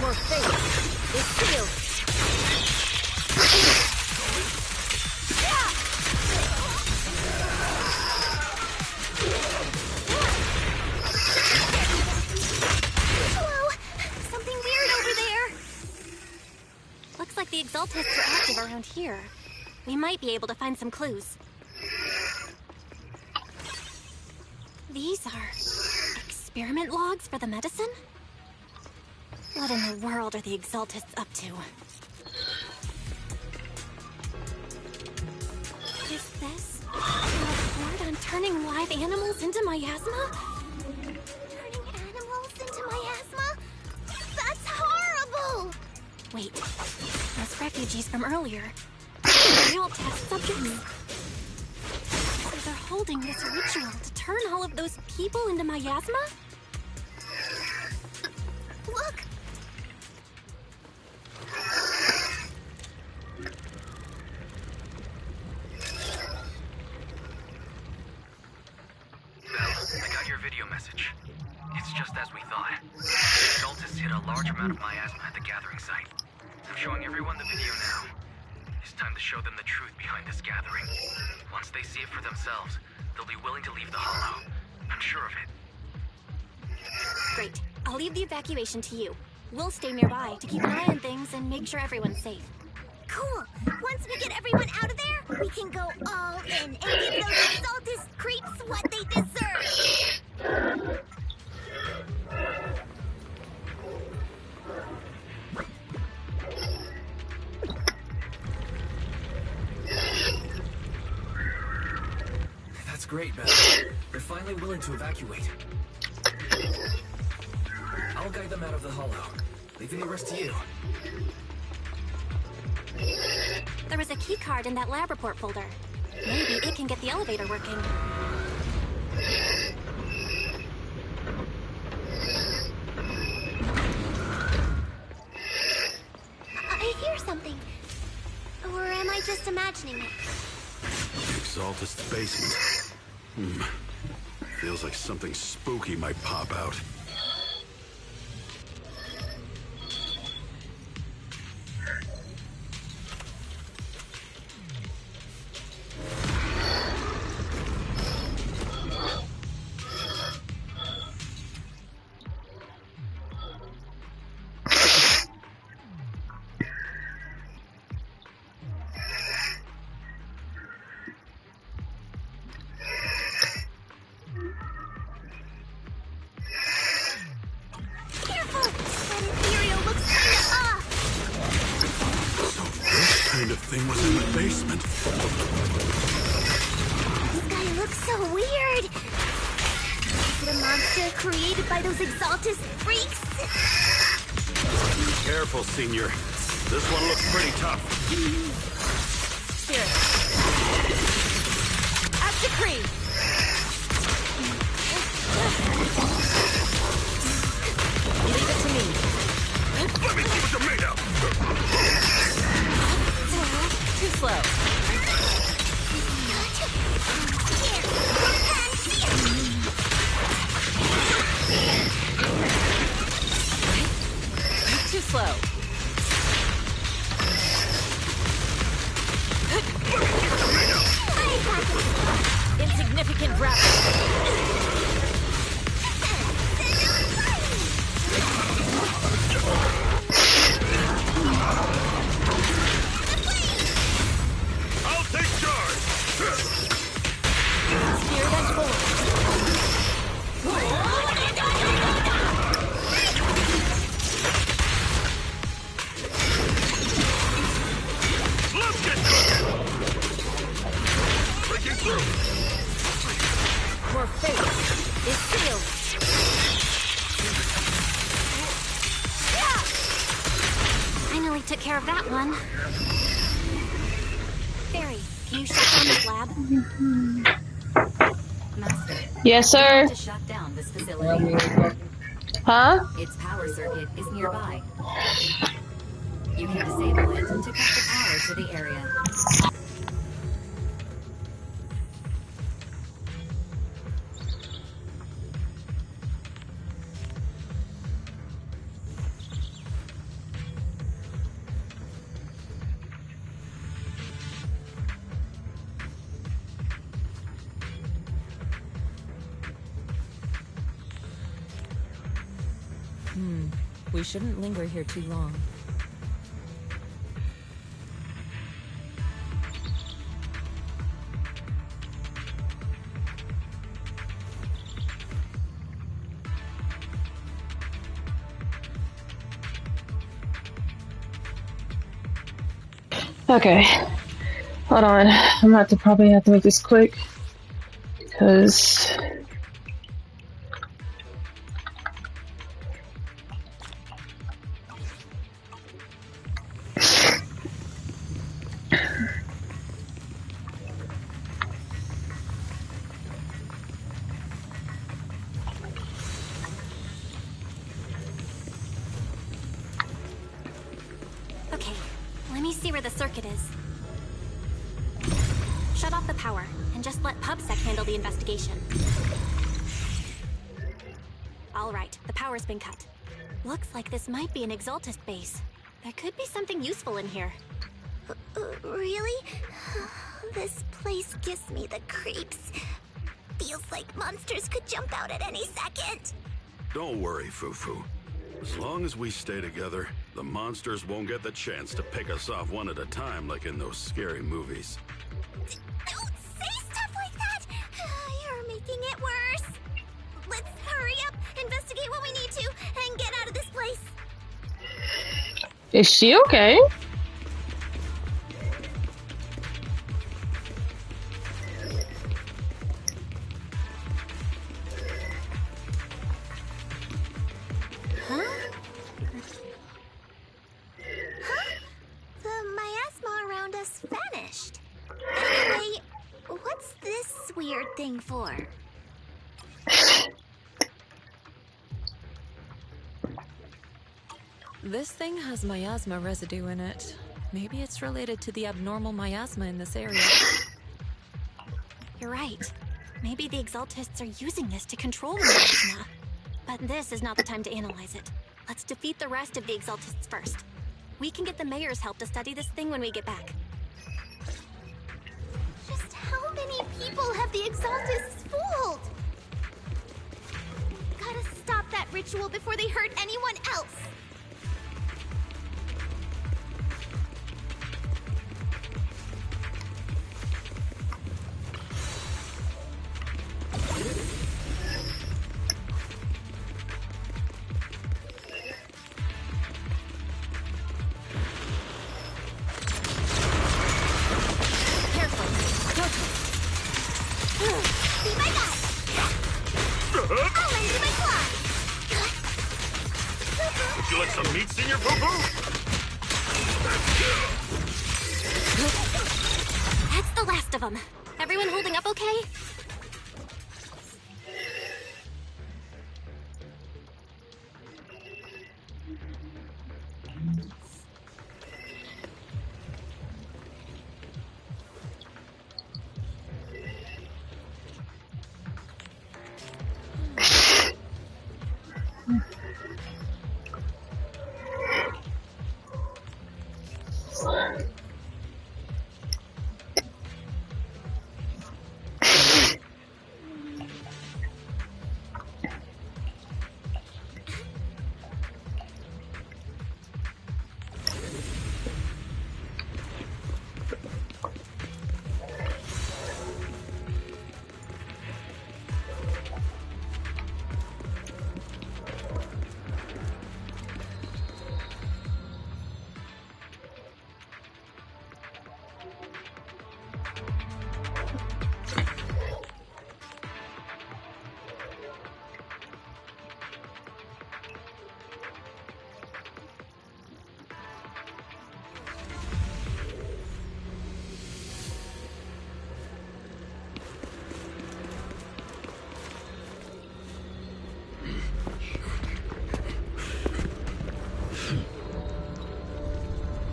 More faith. It's sealed. Whoa! Something weird over there! Looks like the Exaltists are active around here. We might be able to find some clues. These are experiment logs for the medicine? What in the world are the Exaltists up to? Is this a report on turning live animals into miasma? Turning animals into miasma? That's horrible! Wait, those refugees from earlier. They all test subjects. So they're holding this ritual to turn all of those people into miasma? Look! I got your video message. It's just as we thought. The Exaltists hit a large amount of miasma at the gathering site. I'm showing everyone the video now. It's time to show them the truth behind this gathering. Once they see it for themselves, they'll be willing to leave the Hollow. I'm sure of it. Great. I'll leave the evacuation to you. We'll stay nearby to keep an eye on things and make sure everyone's safe. Cool! Once we get everyone out of there, we can go all in and give those Exaltist creeps what they deserve! That's great, Belle. They're finally willing to evacuate. I'll guide them out of the Hollow, leaving the rest to you. There was a key card in that lab report folder. Maybe it can get the elevator working. I hear something. Or am I just imagining it? Exaltist basement. Feels like something spooky might pop out. kind of thing was in the basement? This guy looks so weird. Is it a monster created by those Exaltus freaks? Careful, Senior. This one looks pretty tough. Spirit. As decreed. Leave it to me. Let me see what you're made of! Too slow. Too slow. Insignificant grapple. I'll take charge! Spirit and bullet. Let's get cooking! Breaking through! Your fate is sealed. Finally took care of that one. Fairy, can you shut down this lab? Master. Yes, sir. To shut down this facility. Huh? Its power circuit is nearby. You can disable it to cut the power to the area. We shouldn't linger here too long. Okay. Hold on. I'm about to probably have to make this quick. Because... Okay, let me see where the circuit is. Shut off the power, and just let PubSec handle the investigation. Alright, the power's been cut. Looks like this might be an Exaltist base. There could be something useful in here. Really? This place gives me the creeps. Feels like monsters could jump out at any second. Don't worry, Fufu. As long as we stay together, the monsters won't get the chance to pick us off one at a time like in those scary movies. Don't say stuff like that! You're making it worse. Let's hurry up, investigate what we need to, and get out of this place. Is she okay? The miasma around us vanished. Anyway, what's this weird thing for? This thing has miasma residue in it. Maybe it's related to the abnormal miasma in this area. You're right. Maybe the Exaltists are using this to control the miasma. But this is not the time to analyze it. Let's defeat the rest of the Exaltists first. We can get the mayor's help to study this thing when we get back. Just how many people have the Exaltists fooled? Gotta stop that ritual before they hurt anyone else. I'll lend you my claws. Would you like some meat, Senior Poo-Poo? That's the last of them. Everyone holding up okay?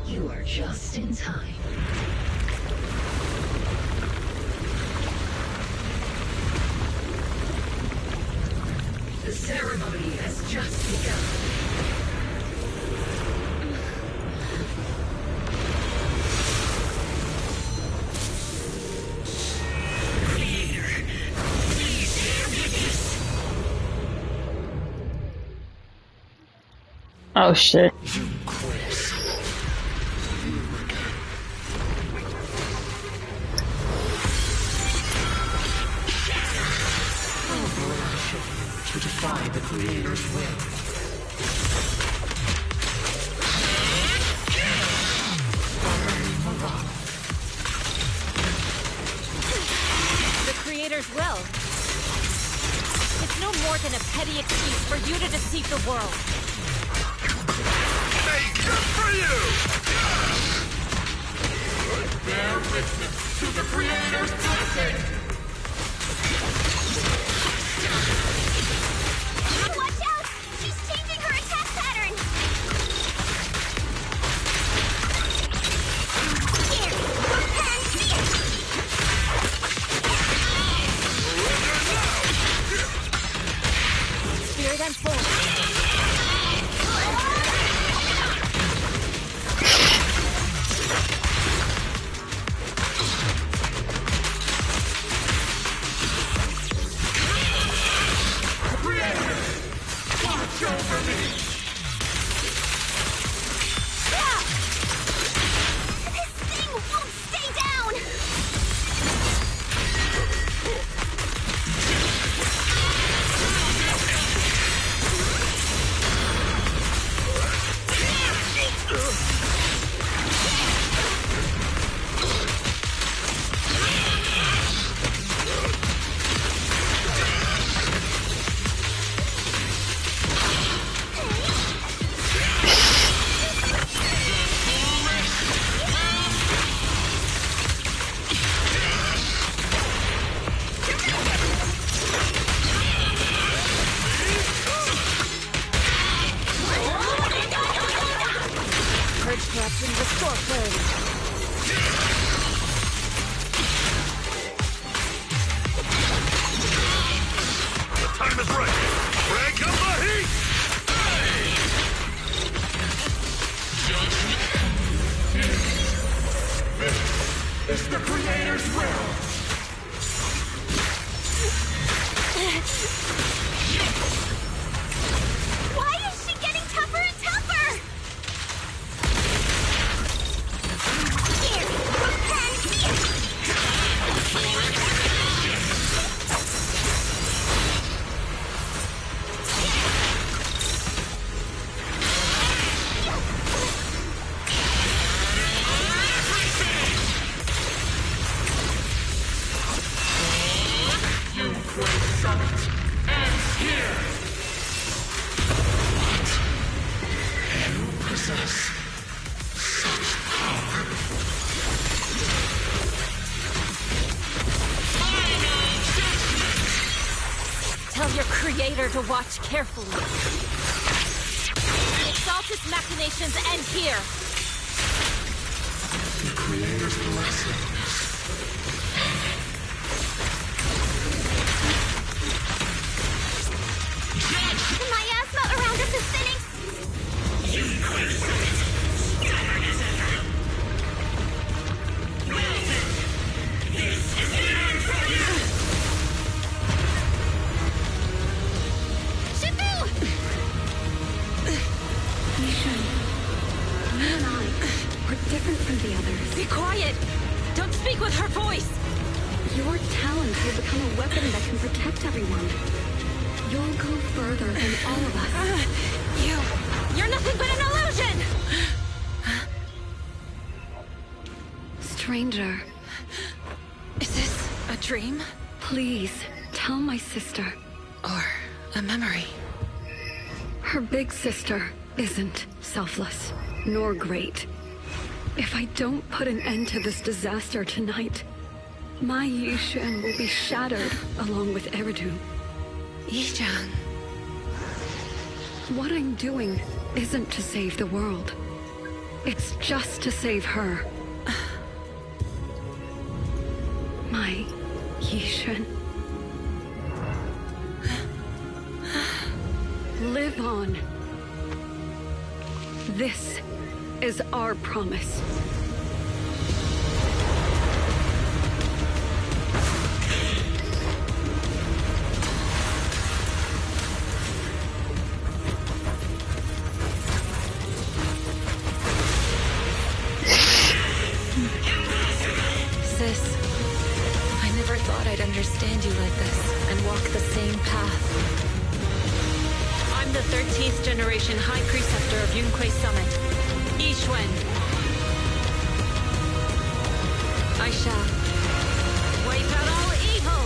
You are just in time. The ceremony has just begun. Oh shit. To defy the Creator's will. The Creator's will. It's no more than a petty excuse for you to deceive the world. Hey, good for you! Bear witness to the Creator's blessing! Watch out! She's changing her attack pattern! Here! And see it! Spirit unfold. This thing won't stay down! Purge corruption, restore clarity. The time is right. Crank up the heat! It's the Creator's will! Why is she getting tougher and tougher? Here! And see it! You quake summit and Tell your creator to watch carefully. The Exaltus machinations end here. The Creator's blessing. The miasma around us is thinning. Stubborn as ever. Well then, this is the end for you! Shifu! Yishan, you and I are different from the others. Be quiet! Don't speak with her voice! Your talent will become a weapon that can protect everyone. You'll go further than all of us. You're nothing but an illusion! Stranger. Is this a dream? Please, tell my sister. Or a memory? Her big sister isn't selfless, nor great. If I don't put an end to this disaster tonight, my Yishan will be shattered along with Eridu. Yishan. What I'm doing isn't to save the world. It's just to save her. My Yishan. Live on. This is our promise. Sis, I never thought I'd understand you like this and walk the same path. I'm the 13th generation High Preceptor of Yunquei Summit, Yixuan. I shall wipe out all evil!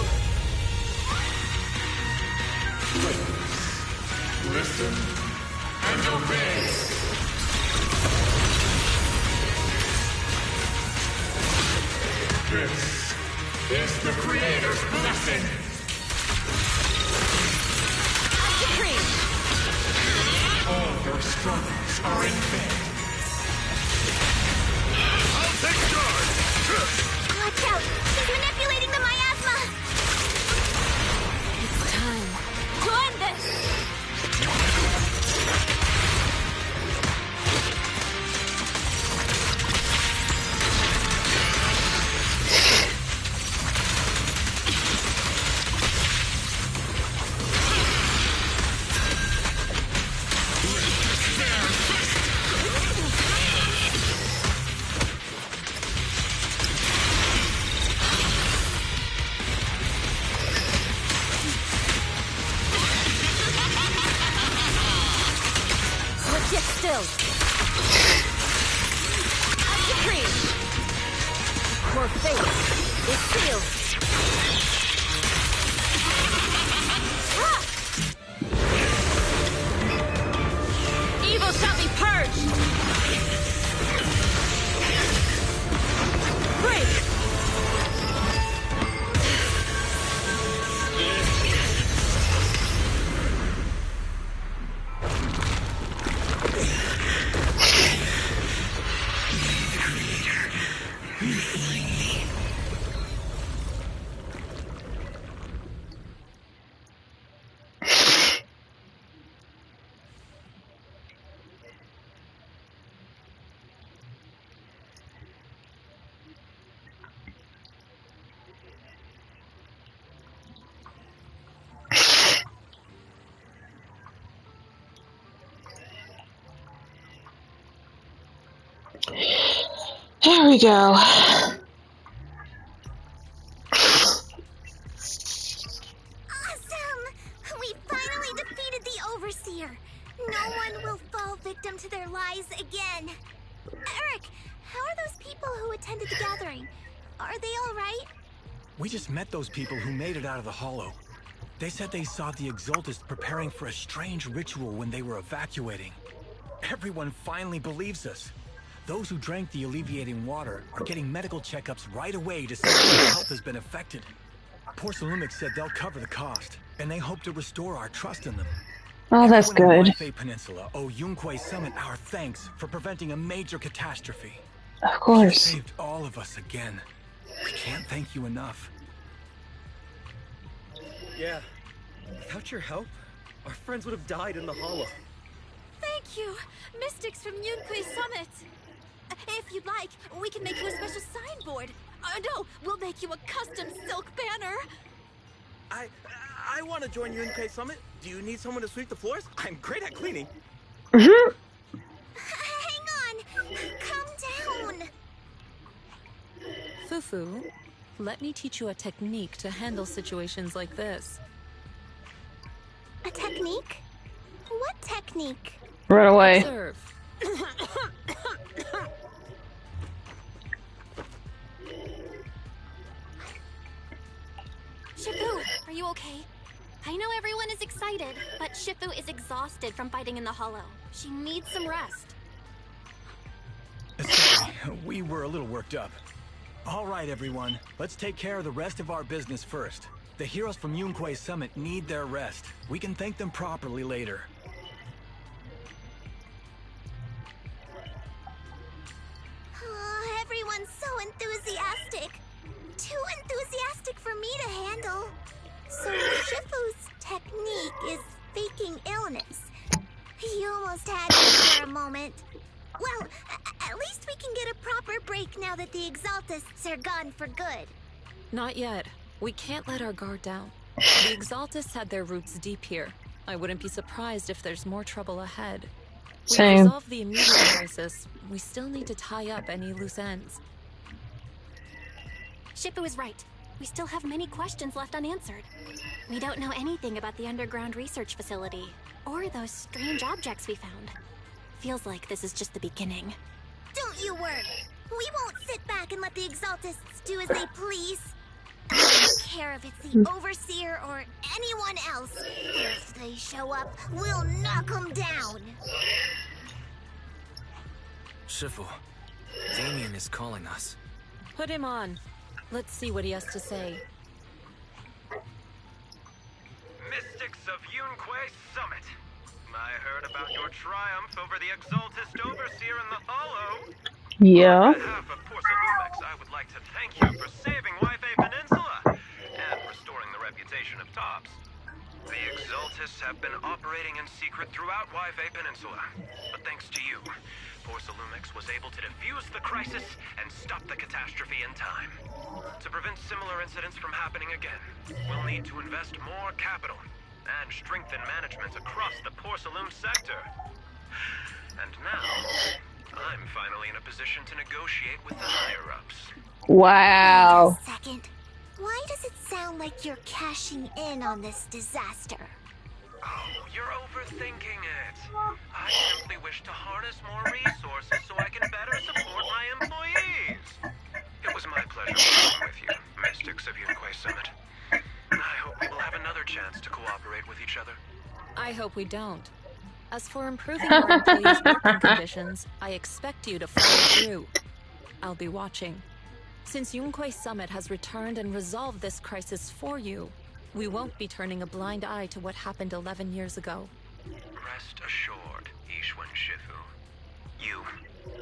Listen and obey. This is the Creator's blessing. Supreme! All your struggles are in vain. I'll take charge! Watch out! She's manipulating the miasma! It's time to end this! Get still! Supreme! Your fate is sealed! Evil shall be purged! Break! There we go. Awesome! We finally defeated the Overseer. No one will fall victim to their lies again. Eric, how are those people who attended the gathering? Are they all right? We just met those people who made it out of the Hollow. They said they saw the Exaltists preparing for a strange ritual when they were evacuating. Everyone finally believes us. Those who drank the alleviating water are getting medical checkups right away to see if their health has been affected. Porcelumic said they'll cover the cost, and they hope to restore our trust in them. Oh, that's Everyone on good. Wi-Fi Peninsula owe Yunquay Summit our thanks for preventing a major catastrophe. Of You course. saved all of us again. We can't thank you enough. Yeah. Without your help, our friends would have died in the hollow. Thank you, Mystics from Yunquay Summit. If you'd like, we can make you a special signboard. No, we'll make you a custom silk banner. I want to join Yunquay Summit. Do you need someone to sweep the floors? I'm great at cleaning. Hang on! Calm down! Fufu, let me teach you a technique to handle situations like this. A technique? What technique? Run away. Observe. Shifu, are you okay? I know everyone is excited, but Shifu is exhausted from fighting in the hollow. She needs some rest. Sorry, we were a little worked up. All right, everyone. Let's take care of the rest of our business first. The heroes from Yunquay Summit need their rest. We can thank them properly later. Oh, everyone's so enthusiastic. Too enthusiastic for me to handle. So Shifu's technique is faking illness. He almost had me for a moment. Well, at least we can get a proper break now that the Exaltists are gone for good. Not yet. We can't let our guard down. The Exaltists had their roots deep here. I wouldn't be surprised if there's more trouble ahead. We Same. resolve the immediate crisis. We still need to tie up any loose ends. Shifu is right. We still have many questions left unanswered. We don't know anything about the underground research facility, or those strange objects we found. Feels like this is just the beginning. Don't you worry. We won't sit back and let the Exaltists do as they please. I don't care if it's the Overseer or anyone else. If they show up, we'll knock them down. Shifu, Damien is calling us. Put him on. Let's see what he has to say. Mystics of Yunquay Summit. I heard about your triumph over the Exaltist Overseer in the Hollow. Yeah. On behalf of Porcelumex, I would like to thank you for saving Wi-Fi Peninsula and restoring the reputation of Tops. The Exaltists have been operating in secret throughout Wi-Fi Peninsula, but thanks to you, Porcelumex was able to defuse the crisis and stop the catastrophe in time. To prevent similar incidents from happening again, we'll need to invest more capital and strengthen management across the Porcelume sector. And now, I'm finally in a position to negotiate with the higher-ups. Wow. Wait a second. Why does it sound like you're cashing in on this disaster? Oh, you're overthinking it. I simply wish to harness more resources so I can better support my employees. It was my pleasure working with you, Mystics of Yunquay Summit. I hope we will have another chance to cooperate with each other. I hope we don't. As for improving our employees' working conditions, I expect you to follow through. I'll be watching. Since Yunquay Summit has returned and resolved this crisis for you, we won't be turning a blind eye to what happened 11 years ago. Rest assured, Ishwan Shifu. You,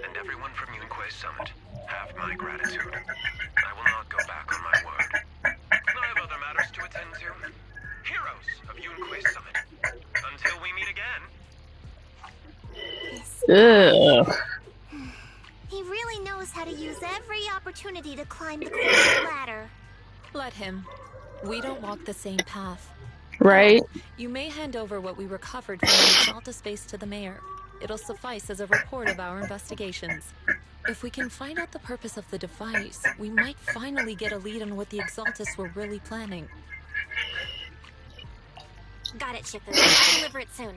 and everyone from Yunquay Summit, have my gratitude. I will not go back on my word. I have other matters to attend to. Heroes of Yunquay Summit. Until we meet again. Ugh. He really knows how to use every opportunity to climb the corporate ladder. Let him. We don't walk the same path. Right. You may hand over what we recovered from the Exaltus base to the mayor. It'll suffice as a report of our investigations. If we can find out the purpose of the device, we might finally get a lead on what the Exaltus were really planning. Got it, Shifu. I'll deliver it soon.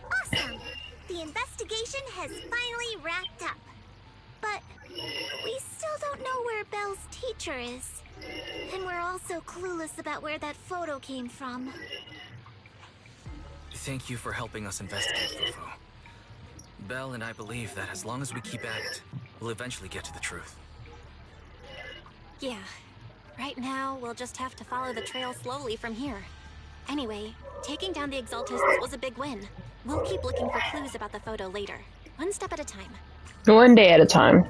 Awesome! The investigation has finally wrapped up. But we still don't know where Belle's teacher is. And we're also clueless about where that photo came from. Thank you for helping us investigate, Fufu. Belle and I believe that as long as we keep at it, we'll eventually get to the truth. Yeah. Right now, we'll just have to follow the trail slowly from here. Anyway, taking down the Exaltists was a big win. We'll keep looking for clues about the photo later, one step at a time. One day at a time.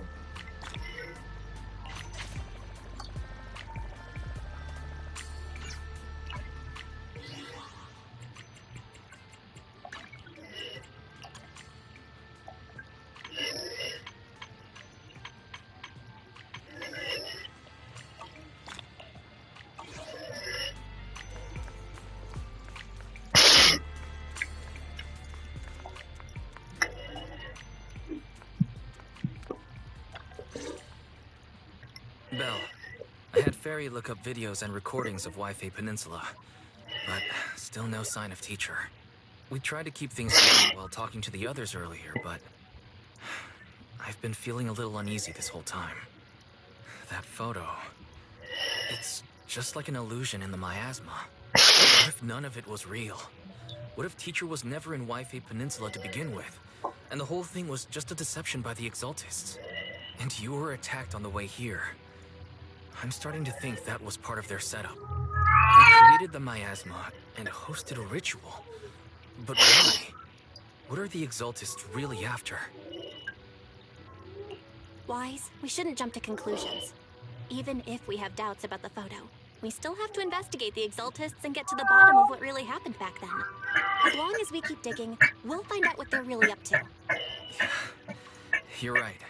Belle, I had Fairy look up videos and recordings of Wi-Fi Peninsula, but still no sign of Teacher. We tried to keep things light while talking to the others earlier, but I've been feeling a little uneasy this whole time. That photo, it's just like an illusion in the miasma. What if none of it was real? What if Teacher was never in Wi-Fi Peninsula to begin with, and the whole thing was just a deception by the Exaltists? And you were attacked on the way here. I'm starting to think that was part of their setup. They created the miasma and hosted a ritual. But why? What are the Exaltists really after? Wise, we shouldn't jump to conclusions. Even if we have doubts about the photo, we still have to investigate the Exaltists and get to the bottom of what really happened back then. As long as we keep digging, we'll find out what they're really up to. You're right.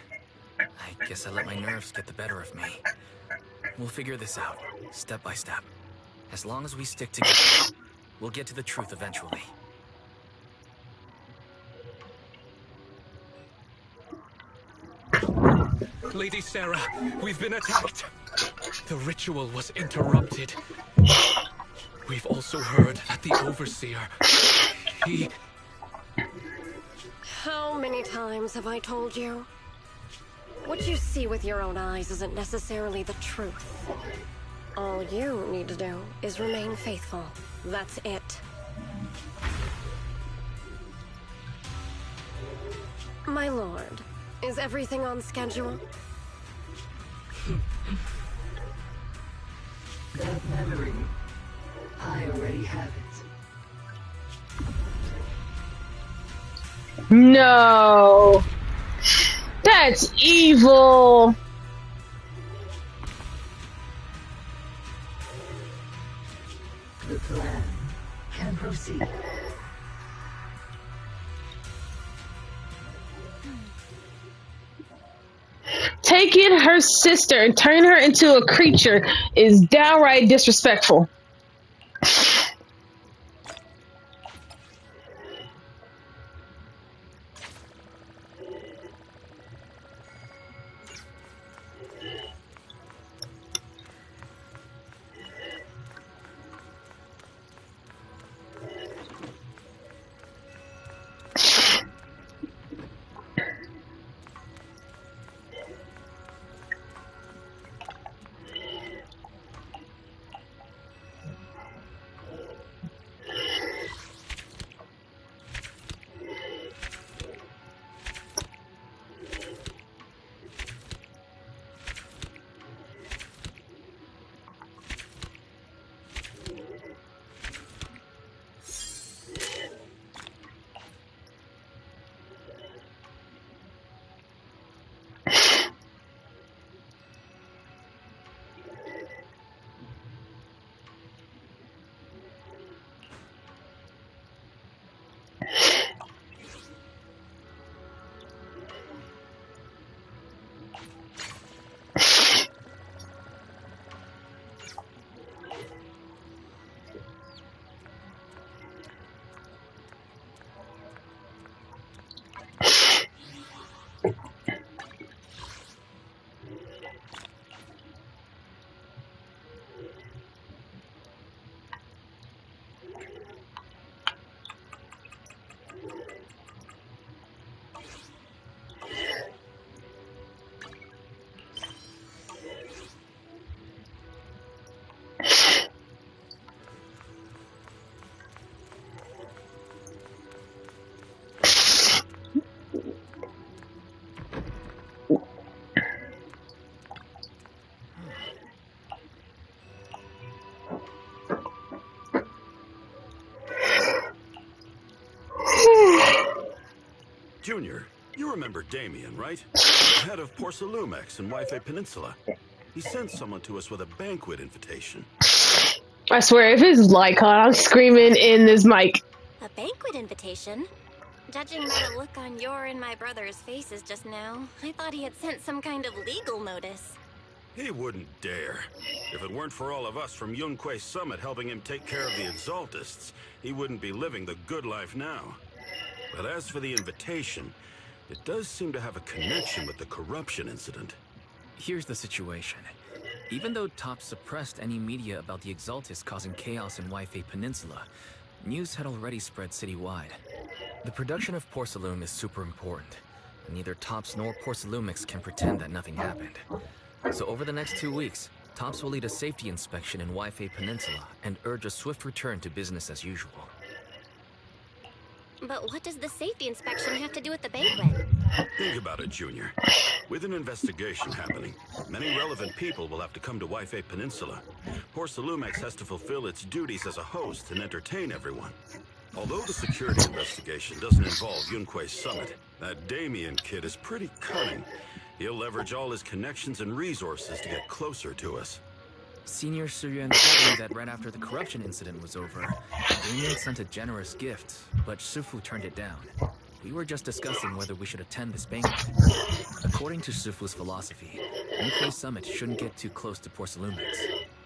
I guess I let my nerves get the better of me. We'll figure this out, step by step. As long as we stick together, we'll get to the truth eventually. Lady Sarah, we've been attacked. The ritual was interrupted. We've also heard that the Overseer, he... How many times have I told you? What you see with your own eyes isn't necessarily the truth. All you need to do is remain faithful. That's it. My lord, is everything on schedule? That memory, I already have it. No! That's evil! The plan can proceed. Taking her sister and turning her into a creature is downright disrespectful. Junior, you remember Damien, right? Head of Porcelumex in Wi-Fi Peninsula. He sent someone to us with a banquet invitation. I swear, if it's Lycon, I'm screaming in this mic. A banquet invitation? Judging by the look on your and my brother's faces just now, I thought he had sent some kind of legal notice. He wouldn't dare. If it weren't for all of us from Yunque Summit helping him take care of the Exaltists, he wouldn't be living the good life now. But as for the invitation, it does seem to have a connection with the corruption incident. Here's the situation. Even though TOPS suppressed any media about the Exaltists causing chaos in Wi-Fi Peninsula, news had already spread citywide. The production of Porcelume is super important, and neither TOPS nor Porcelumix can pretend that nothing happened. So over the next 2 weeks, TOPS will lead a safety inspection in Wi-Fi Peninsula and urge a swift return to business as usual. But what does the safety inspection have to do with the banquet? Think about it, Junior. With an investigation happening, many relevant people will have to come to Wi-Fi Peninsula. Porcelumex has to fulfill its duties as a host and entertain everyone. Although the security investigation doesn't involve Yunque Summit, that Damien kid is pretty cunning. He'll leverage all his connections and resources to get closer to us. Senior Suyuan told me that right after the corruption incident was over, Damien sent a generous gift, but Sufu turned it down. We were just discussing whether we should attend this banquet. According to Sufu's philosophy, Yunque Summit shouldn't get too close to Porcelumix.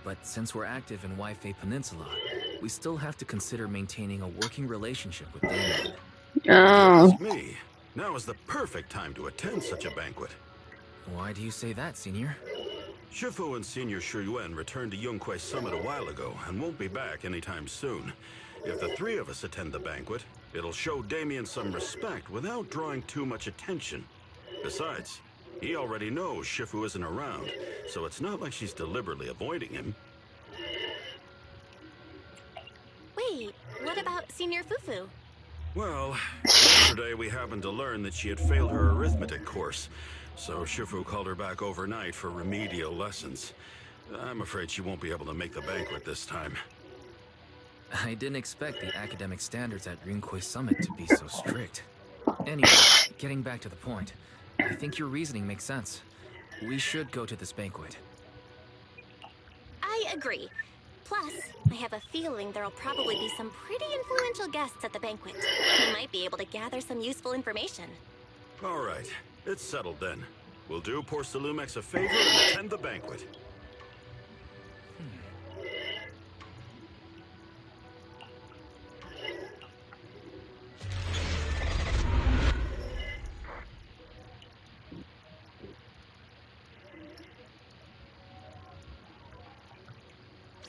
But since we're active in Wi-Fi Peninsula, we still have to consider maintaining a working relationship with Damien. Ask me. Now is the perfect time to attend such a banquet. Why do you say that, Senior? Shifu and Senior Shuyuan returned to Yunque Summit a while ago and won't be back anytime soon. If the three of us attend the banquet, it'll show Damien some respect without drawing too much attention. Besides, he already knows Shifu isn't around, so it's not like she's deliberately avoiding him. Wait, what about Senior Fufu? Well, yesterday we happened to learn that she had failed her arithmetic course, so Shifu called her back overnight for remedial lessons. I'm afraid she won't be able to make the banquet this time. I didn't expect the academic standards at Yunque Summit to be so strict. Anyway, getting back to the point, I think your reasoning makes sense. We should go to this banquet. I agree. Plus, I have a feeling there'll probably be some pretty influential guests at the banquet. We might be able to gather some useful information. All right, it's settled then. We'll do Porcelumex a favor and attend the banquet.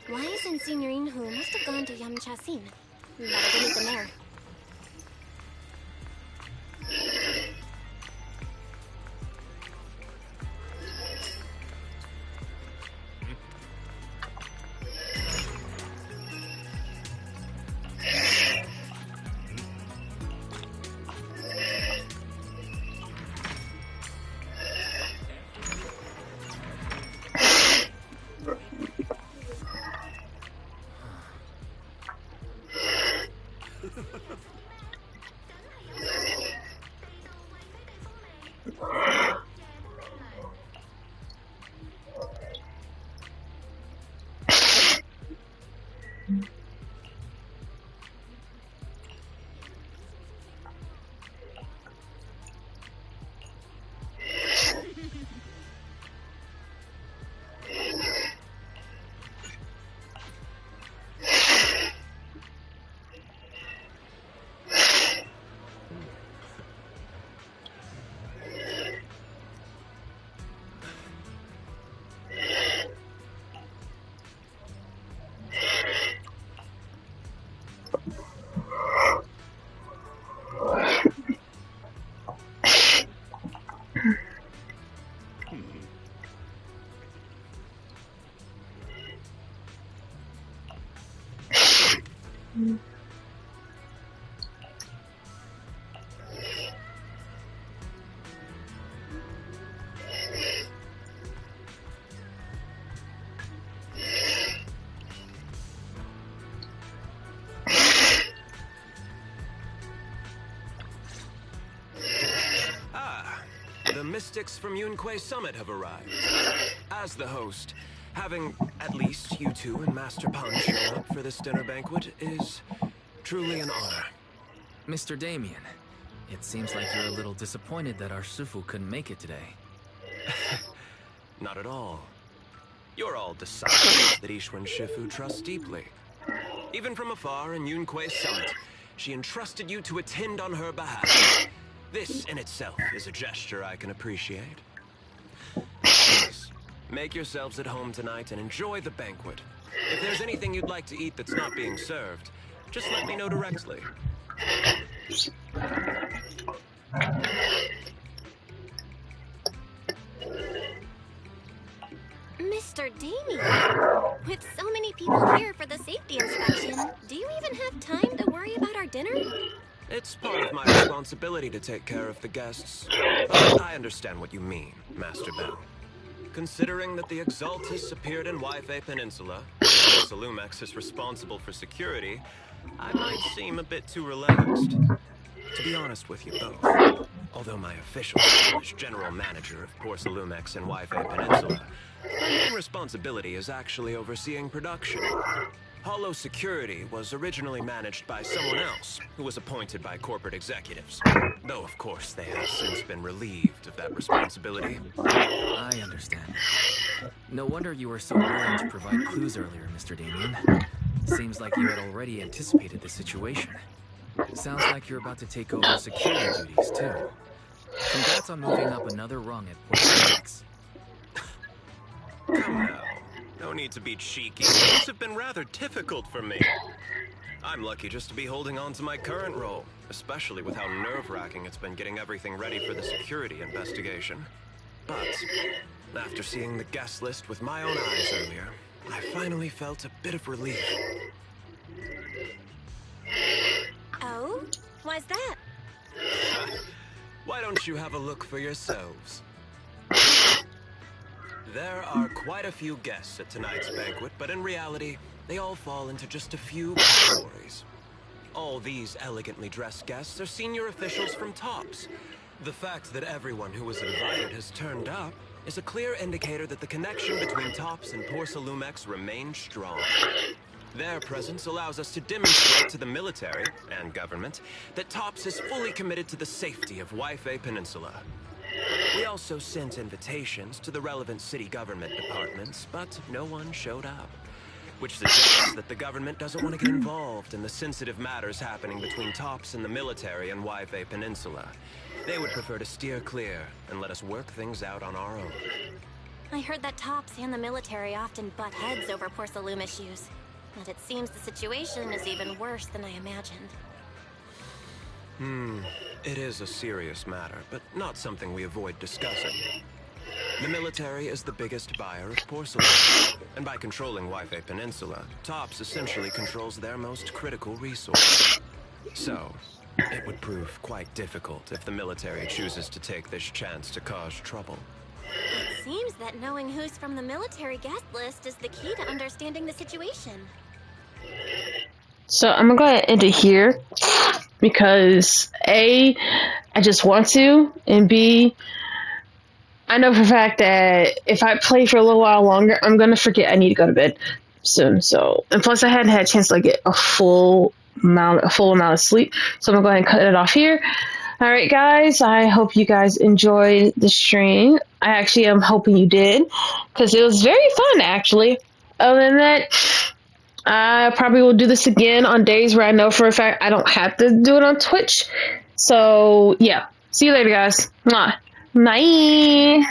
Why isn't Senior Inhu must have gone to Yamcha-sin? Better go meet them there. mystics from Yunque Summit have arrived. As the host, having at least you two and Master Pan show up for this dinner banquet is truly an honor. Mr. Damien, it seems like you're a little disappointed that our Shifu couldn't make it today. Not at all. You're all disciples that Ishwan Shifu trusts deeply. Even from afar in Yunque Summit, she entrusted you to attend on her behalf. This in itself is a gesture I can appreciate. Please, make yourselves at home tonight and enjoy the banquet. If there's anything you'd like to eat that's not being served, just let me know directly. Mr. Damien, with so many people here for the safety inspection, do you even have time to worry about our dinner? It's part of my responsibility to take care of the guests. But I understand what you mean, Master Bell. Considering that the Exaltus appeared in Wi-Fi Peninsula, and Salumex is responsible for security, I might seem a bit too relaxed. To be honest with you both, although my official title is General Manager of Porsalumex and Wi-Fi Peninsula, my main responsibility is actually overseeing production. Hollow Security was originally managed by someone else, who was appointed by corporate executives. Though, of course, they have since been relieved of that responsibility. I understand. No wonder you were so willing to provide clues earlier, Mr. Damien. Seems like you had already anticipated the situation. Sounds like you're about to take over security duties, too. Congrats on moving up another rung at Port. Come now. No need to be cheeky. These have been rather difficult for me. I'm lucky just to be holding on to my current role, especially with how nerve-wracking it's been getting everything ready for the security investigation. But after seeing the guest list with my own eyes earlier, I finally felt a bit of relief. Oh? Why's that? Why don't you have a look for yourselves? There are quite a few guests at tonight's banquet, but in reality, they all fall into just a few categories. All these elegantly dressed guests are senior officials from TOPS. The fact that everyone who was invited has turned up is a clear indicator that the connection between TOPS and Porsalumex remains strong. Their presence allows us to demonstrate to the military and government that TOPS is fully committed to the safety of Wi-Fi Peninsula. We also sent invitations to the relevant city government departments, but no one showed up, which suggests that the government doesn't want to get involved in the sensitive matters happening between TOPS and the military and Wi-Fi Peninsula. They would prefer to steer clear and let us work things out on our own. I heard that TOPS and the military often butt heads over Porsalume issues, but it seems the situation is even worse than I imagined. It is a serious matter, but not something we avoid discussing. The military is the biggest buyer of porcelain, and by controlling Wi-Fi Peninsula, TOPS essentially controls their most critical resource. So, it would prove quite difficult if the military chooses to take this chance to cause trouble. It seems that knowing who's from the military guest list is the key to understanding the situation. So I'm gonna go ahead and end it here because A, I just want to, and B, I know for a fact that if I play for a little while longer, I'm gonna forget I need to go to bed soon. So, and plus I hadn't had a chance to get a full amount of sleep. So I'm gonna go ahead and cut it off here. All right, guys. I hope you guys enjoyed the stream. I actually am hoping you did because it was very fun, actually. Other than that, I probably will do this again on days where I know for a fact I don't have to do it on Twitch. So, yeah. See you later, guys. Mwah. Bye.